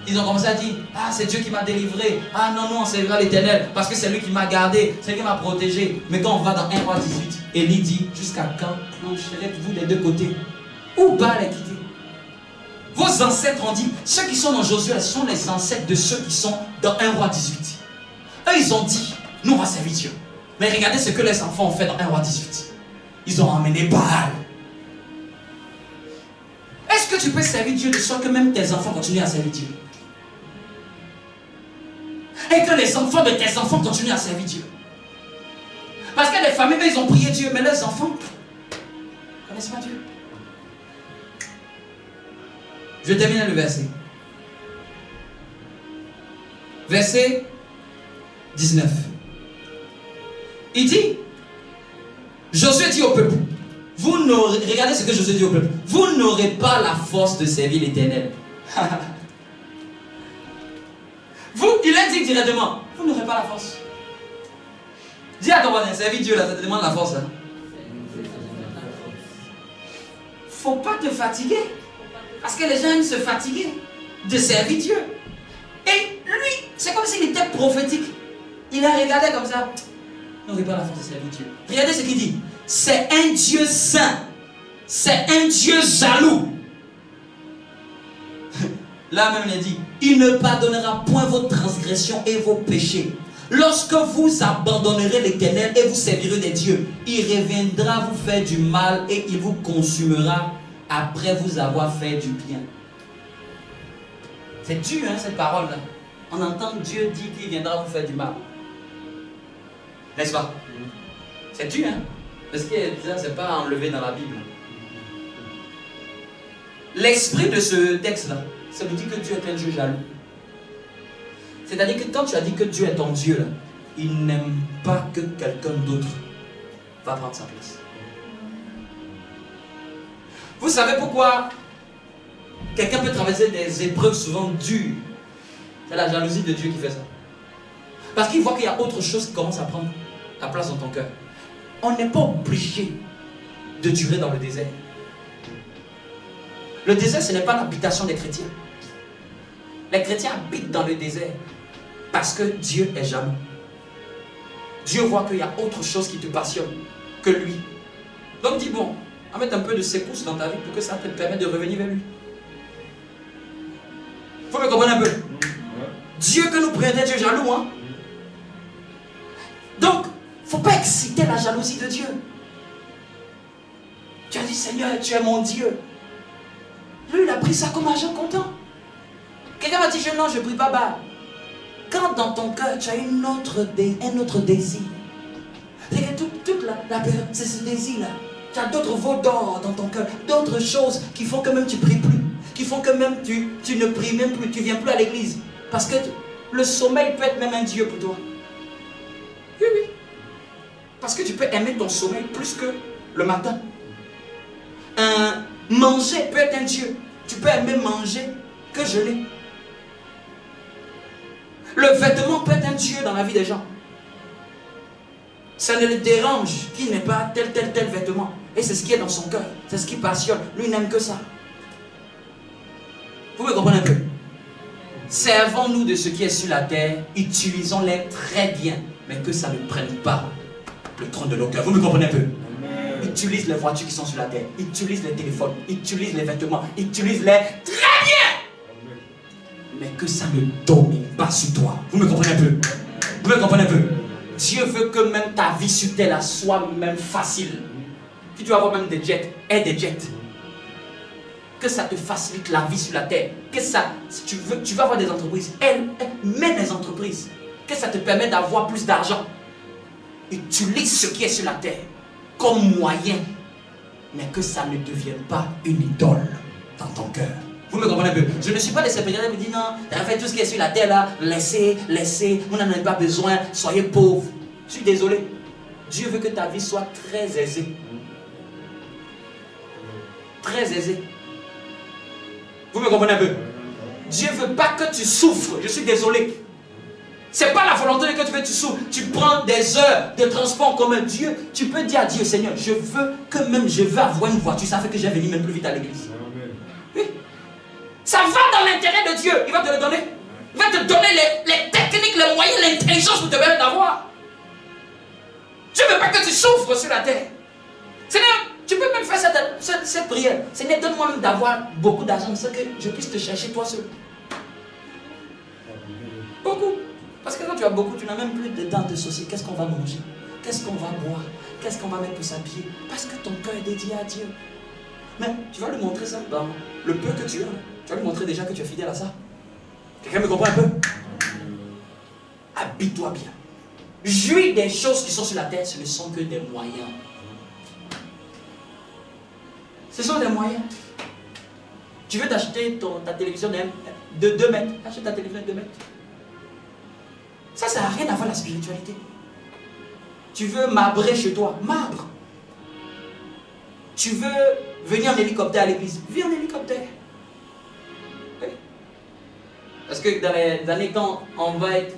Ils ont commencé à dire, ah c'est Dieu qui m'a délivré. Ah non, on servira l'Éternel parce que c'est lui qui m'a gardé, c'est lui qui m'a protégé. Mais quand on va dans 1 roi 18, Élie dit, jusqu'à quand plancherez-vous des deux côtés? Où Baal est quitté? Vos ancêtres ont dit, ceux qui sont dans Josué, ce sont les ancêtres de ceux qui sont dans 1 roi 18. Eux, ils ont dit, nous on va servir Dieu. Mais regardez ce que les enfants ont fait dans 1 roi 18. Ils ont emmené Baal. Est-ce que tu peux servir Dieu de sorte que même tes enfants continuent à servir Dieu? Et que les enfants de tes enfants continuent à servir Dieu? Parce que les familles, ils ont prié Dieu, mais leurs enfants ne connaissent pas Dieu. Je termine le verset. Verset 19. Il dit, Josué dit au peuple, vous n'aurez, regardez ce que Josué dit au peuple, vous n'aurez pas la force de servir l'Éternel. Vous, il a dit directement, vous n'aurez pas la force. Dis à ton voisin, servir Dieu là, ça te demande la force. Hein? Faut pas te fatiguer. Parce que les gens aiment se fatiguer de servir Dieu. Et lui, c'est comme s'il était prophétique. Il a regardé comme ça. Vous n'aurez pas la force de servir Dieu. Regardez ce qu'il dit. C'est un Dieu saint. C'est un Dieu jaloux. Là même il dit, il ne pardonnera point vos transgressions et vos péchés. Lorsque vous abandonnerez l'Éternel et vous servirez des dieux, il reviendra vous faire du mal et il vous consumera après vous avoir fait du bien. C'est dur hein, cette parole là. On entend Dieu dire qu'il viendra vous faire du mal. N'est-ce pas? C'est dur hein. Parce que ça c'est pas enlevé dans la Bible. L'esprit de ce texte là, ça nous dit que Dieu est un Dieu jaloux. C'est-à-dire que quand tu as dit que Dieu est ton Dieu là, il n'aime pas que quelqu'un d'autre va prendre sa place. Vous savez pourquoi quelqu'un peut traverser des épreuves souvent dures? C'est la jalousie de Dieu qui fait ça. Parce qu'il voit qu'il y a autre chose qui commence à prendre la place dans ton cœur. On n'est pas obligé de durer dans le désert. Le désert, ce n'est pas l'habitation des chrétiens. Les chrétiens habitent dans le désert parce que Dieu est jaloux. Dieu voit qu'il y a autre chose qui te passionne que lui. Donc dis bon, on va mettre un peu de secousses dans ta vie pour que ça te permette de revenir vers lui. Faut me comprendre un peu. Dieu que nous prions est Dieu jaloux, hein. Donc, faut pas exciter la jalousie de Dieu. Tu as dit Seigneur, tu es mon Dieu. Lui, il a pris ça comme argent comptant. Quelqu'un m'a dit non, je ne prie pas Baal. Quand dans ton cœur tu as un autre désir, c'est que toute la période, c'est ce désir-là. Tu as d'autres veaux d'or dans ton cœur, d'autres choses qui font que même tu ne pries plus, qui font que même tu ne pries même plus, tu ne viens plus à l'église. Parce que le sommeil peut être même un Dieu pour toi. Oui, oui. Parce que tu peux aimer ton sommeil plus que le matin. Manger peut être un Dieu. Tu peux aimer manger que jeûner. Le vêtement peut être un Dieu dans la vie des gens. Ça ne le dérange qu'il n'ait pas tel vêtement. Et c'est ce qui est dans son cœur. C'est ce qui passionne. Lui n'aime que ça. Vous me comprenez un peu? Servons-nous de ce qui est sur la terre. Utilisons-les très bien. Mais que ça ne prenne pas le trône de nos cœurs. Vous me comprenez un peu? Utilise les voitures qui sont sur la terre. Utilise les téléphones. Utilise les vêtements. Utilise-les très bien. Mais que ça ne domine pas sur toi. Vous me comprenez un peu? Vous me comprenez un peu? Dieu veut que même ta vie sur terre soit même facile. Si tu vas avoir même des jets, aie des jets. Que ça te facilite la vie sur la terre. Que ça, si tu veux, tu vas avoir des entreprises. Mets des entreprises. Que ça te permet d'avoir plus d'argent. Utilise ce qui est sur la terre comme moyen. Mais que ça ne devienne pas une idole dans ton cœur. Vous me comprenez un peu? Je ne suis pas de ces pédales qui me disent non, en fait tout ce qui est sur la terre là, laissez, vous n'en avez pas besoin, soyez pauvres. Je suis désolé. Dieu veut que ta vie soit très aisée. Très aisée. Vous me comprenez un peu? Dieu ne veut pas que tu souffres. Je suis désolé. Ce n'est pas la volonté que tu veux que tu souffres. Tu prends des heures de transport comme un Dieu. Tu peux dire à Dieu, Seigneur, je veux que même je veux avoir une voiture. Ça fait que j'ai venu même plus vite à l'église. Oui. Ça va dans l'intérêt de Dieu. Il va te le donner. Il va te donner les techniques, les moyens, l'intelligence pour te permettre d'avoir. Dieu ne veut pas que tu souffres sur la terre. Seigneur, tu peux même faire cette prière, ce n'est donne-moi même d'avoir beaucoup d'argent, c'est que je puisse te chercher toi seul. Beaucoup. Parce que quand tu as beaucoup, tu n'as même plus de dents de saucier. Qu'est-ce qu'on va manger? Qu'est-ce qu'on va boire? Qu'est-ce qu'on va mettre pour s'habiller? Parce que ton cœur est dédié à Dieu. Mais tu vas lui montrer ça dans le peu que tu as. Tu vas lui montrer déjà que tu es fidèle à ça. Quelqu'un me comprend un peu? Habille-toi bien. Jouis des choses qui sont sur la terre, ce ne sont que des moyens. Ce sont des moyens. Tu veux t'acheter ta télévision de 2 mètres. Achète ta télévision de 2 mètres. Ça n'a rien à voir avec la spiritualité. Tu veux marbrer chez toi, marbre. Tu veux venir en hélicoptère à l'église, viens en hélicoptère. Oui. Parce que dans les années quand on va être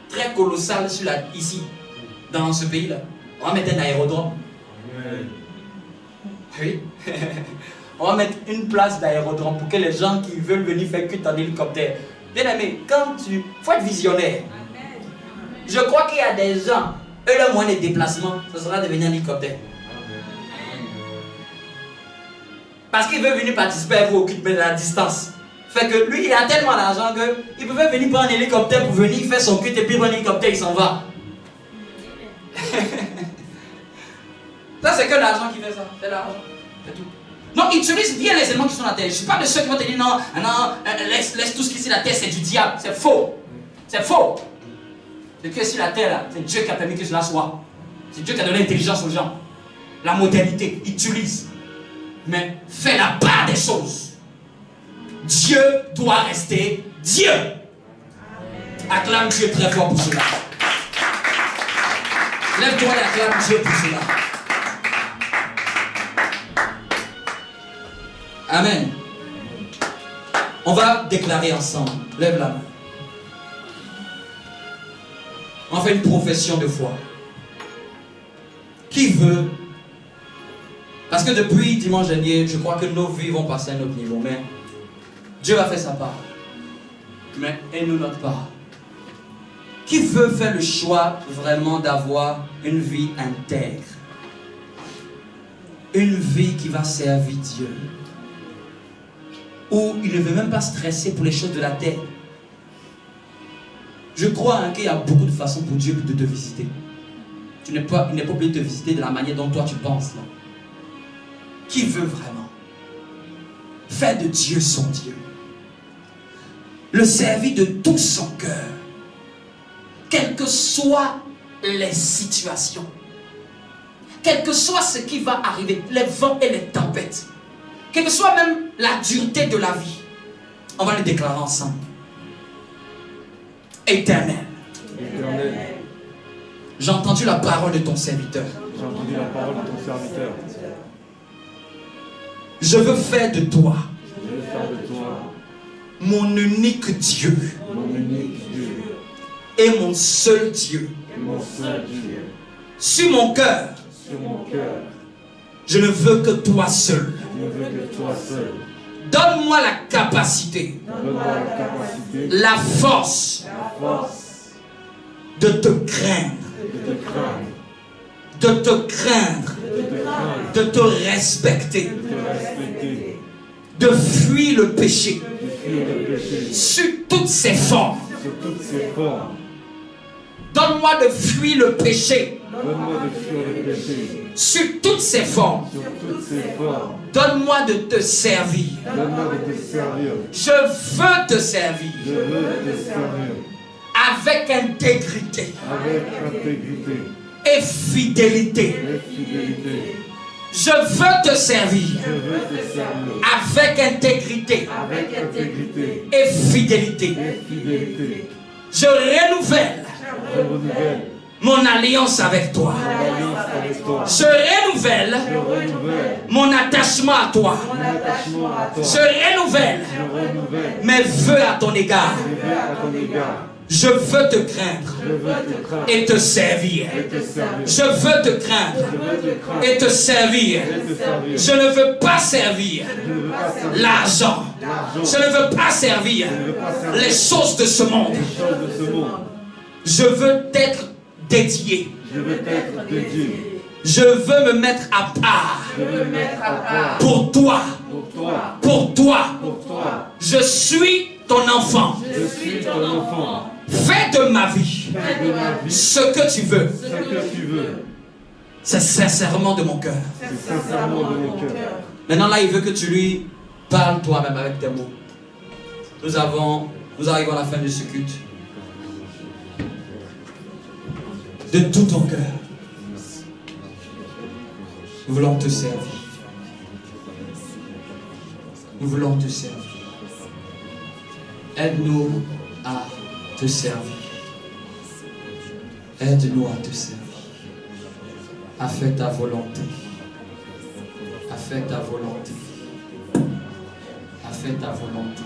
très colossal ici, dans ce pays-là, on va mettre un aérodrome. Oui. On va mettre une place d'aérodrome pour que les gens qui veulent venir faire culte en hélicoptère. Bien aimé, il faut être visionnaire. Je crois qu'il y a des gens, eux, leur moyen de déplacement, ce sera de venir en hélicoptère. Parce qu'il veut venir participer à vos cultes, mais à la distance. Fait que lui, il a tellement d'argent qu'il pouvait venir prendre un hélicoptère pour venir faire son culte et puis prendre un hélicoptère, il s'en va. Ça, c'est que l'argent qui fait ça. C'est l'argent. C'est tout. Non, utilise bien les éléments qui sont sur la terre. Je ne suis pas de ceux qui vont te dire non, laisse tout ce qui est sur la terre, c'est du diable. C'est faux. C'est faux. Ce qui est sur la terre, là, c'est Dieu qui a permis que cela soit. C'est Dieu qui a donné l'intelligence aux gens. La modernité, utilise. Mais fais la part des choses. Dieu doit rester Dieu. Acclame Dieu très fort pour cela. Lève-toi et acclame Dieu pour cela. Amen. On va déclarer ensemble. Lève la main. On fait une profession de foi. Qui veut? Parce que depuis dimanche dernier, je crois que nos vies vont passer à un autre niveau. Mais Dieu va faire sa part. Mais et nous notre part. Qui veut faire le choix vraiment d'avoir une vie intègre? Une vie qui va servir Dieu. Où il ne veut même pas stresser pour les choses de la terre. Je crois qu'il y a beaucoup de façons pour Dieu de te visiter. Il n'est pas obligé de te visiter de la manière dont toi tu penses. Là. Qui veut vraiment faire de Dieu son Dieu? Le servir de tout son cœur. Quelles que soient les situations. Quel que soit ce qui va arriver, les vents et les tempêtes. Quelle que soit même la dureté de la vie, on va le déclarer ensemble. Éternel. Éternel. J'ai entendu la parole de ton serviteur. J'ai entendu la parole de ton serviteur. Je veux faire de toi Je veux faire de toi mon unique Dieu mon unique Dieu et mon seul Dieu. et mon seul Dieu. Sur mon cœur, Sur mon cœur, je ne veux que toi seul. je ne veux que toi seul. Donne-moi la capacité, Donne-moi la capacité, la force la force de te craindre, de te craindre, de te craindre, de te craindre, de te respecter, de te respecter, de fuir le péché de fuir le péché sur toutes ses formes. sur toutes ses formes. Donne-moi de fuir le péché Donne-moi de fuir le péché sur toutes ses formes. sur toutes ses formes. Donne-moi de te servir. Donne-moi de te servir. Je veux te servir Je veux te servir avec intégrité avec intégrité et fidélité. et fidélité. Je veux te servir Je veux te servir avec intégrité avec intégrité et fidélité. et fidélité. Je renouvelle Je renouvelle mon alliance avec toi. l'alliance avec toi. Je renouvelle Je renouvelle mon attachement à toi. mon attachement à toi. Je renouvelle Je renouvelle mes vœux à ton égard. mes vœux à ton égard. Je veux te craindre Je veux te craindre et te servir. et te servir. Je veux te craindre Je veux te craindre et te servir. et te servir. Je ne veux pas servir Je ne veux pas servir l'argent. l'argent. Je ne veux pas servir Je ne veux pas servir les choses de ce monde. les choses de ce monde. Je veux être dédié Je veux être dédié Je veux me mettre à part. Pour toi. Pour toi. Je suis ton enfant. Fais de ma vie ce que tu veux. C'est sincèrement de mon cœur. Maintenant là, il veut que tu lui parles toi-même avec tes mots. Nous arrivons à la fin de ce culte. De tout ton cœur, nous voulons te servir. Nous voulons te servir. Aide-nous à te servir. Aide-nous à te servir. À faire ta volonté. À faire ta volonté. À faire ta volonté.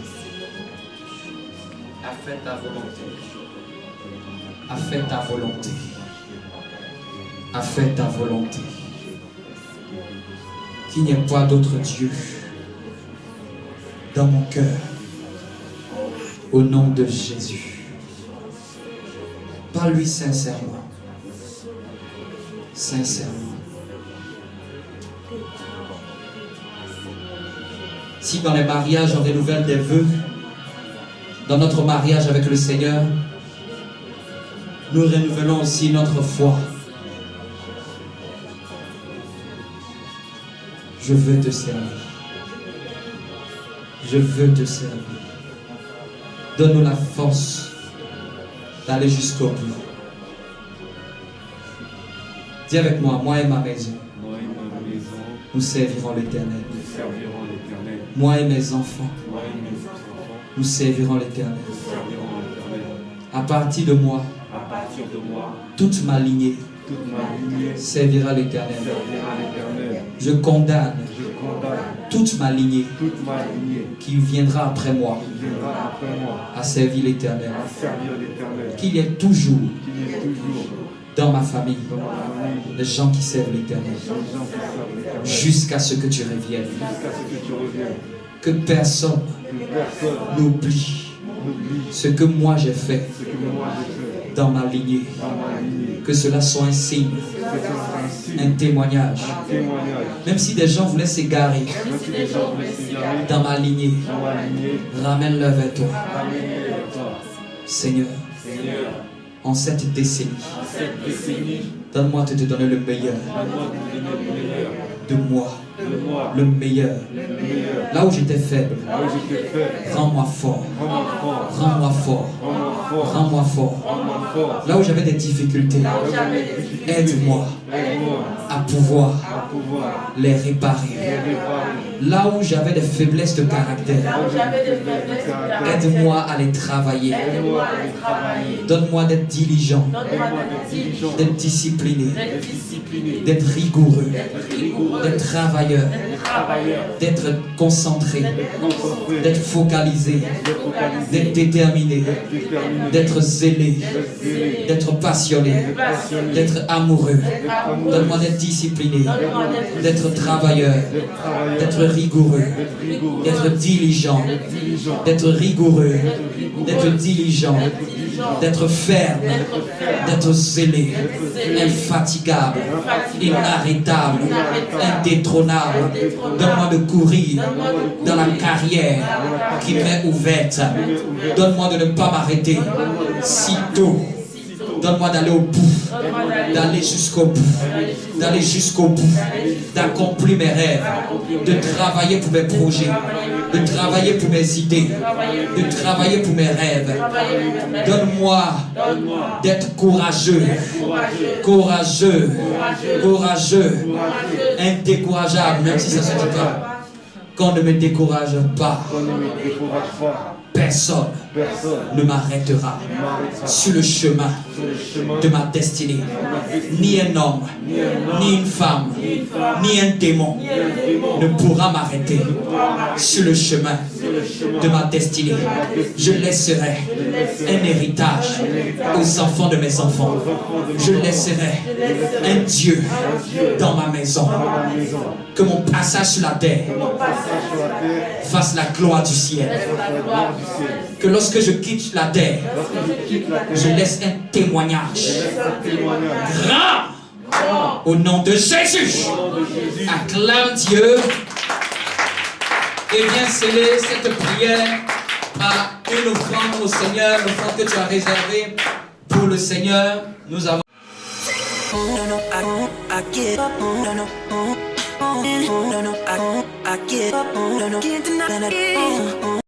À faire ta volonté. À faire ta volonté. À faire ta volonté. Qu'il n'y ait pas d'autre Dieu dans mon cœur. Au nom de Jésus. Parle-lui sincèrement. Sincèrement. Si dans les mariages on renouvelle des vœux, dans notre mariage avec le Seigneur, nous renouvelons aussi notre foi. Je veux te servir. Je veux te servir. Donne-nous la force d'aller jusqu'au bout. Dis avec moi, moi et ma maison, nous servirons l'Éternel. Moi et mes enfants, nous servirons l'Éternel. À partir de moi, toute ma lignée servira l'Éternel. Je condamne toute ma lignée qui viendra après moi à servir l'Éternel. Qu'il y ait toujours dans ma famille des gens qui servent l'Éternel jusqu'à ce que tu reviennes. Que personne n'oublie ce que moi j'ai fait dans ma lignée. Que cela soit un signe, un témoignage. Même si des gens voulaient s'égarer dans ma lignée, ramène-le vers toi. Seigneur, en cette décennie, donne-moi de te donner le meilleur de moi. Le meilleur. Là où j'étais faible, rends-moi fort. Rends-moi fort. Rends-moi fort. Là où j'avais des difficultés, aide-moi à pouvoir les réparer. Là où j'avais des faiblesses de caractère, aide-moi à les travailler. Donne-moi d'être diligent, d'être discipliné, d'être rigoureux, d'être travailleur, d'être concentré, d'être focalisé, d'être déterminé, d'être zélé, d'être passionné, d'être amoureux. Donne-moi d'être discipliné, d'être travailleur, d'être rigoureux, d'être diligent, d'être rigoureux, d'être diligent, d'être ferme, d'être zélé, infatigable, inarrêtable, indétrônable. Donne-moi de courir dans la carrière qui m'est ouverte. Donne-moi de ne pas m'arrêter si tôt. Donne-moi d'aller au bout, d'aller jusqu'au bout, d'aller jusqu'au bout, d'accomplir mes rêves, de travailler pour mes projets, de travailler pour mes idées, de travailler pour mes rêves. Donne-moi d'être courageux, courageux, courageux, indécourageable, même si ça se dit pas. Qu'on ne me décourage pas. Personne ne m'arrêtera sur le chemin de ma destinée. Ni un homme, ni une femme, ni un démon ne pourra m'arrêter sur le chemin de ma destinée. Je laisserai un héritage aux enfants de mes enfants. Je laisserai un Dieu dans ma maison. Que mon passage sur la terre fasse la gloire du ciel. Que lorsque je quitte la terre, je laisse un témoignage grand Au nom de Jésus. Acclame Dieu. Et viens sceller cette prière par une offrande au Seigneur, l'offrande que tu as réservée pour le Seigneur. Nous avons... No, no, I give up. No, no, no, no, I give up. No, no, can't deny.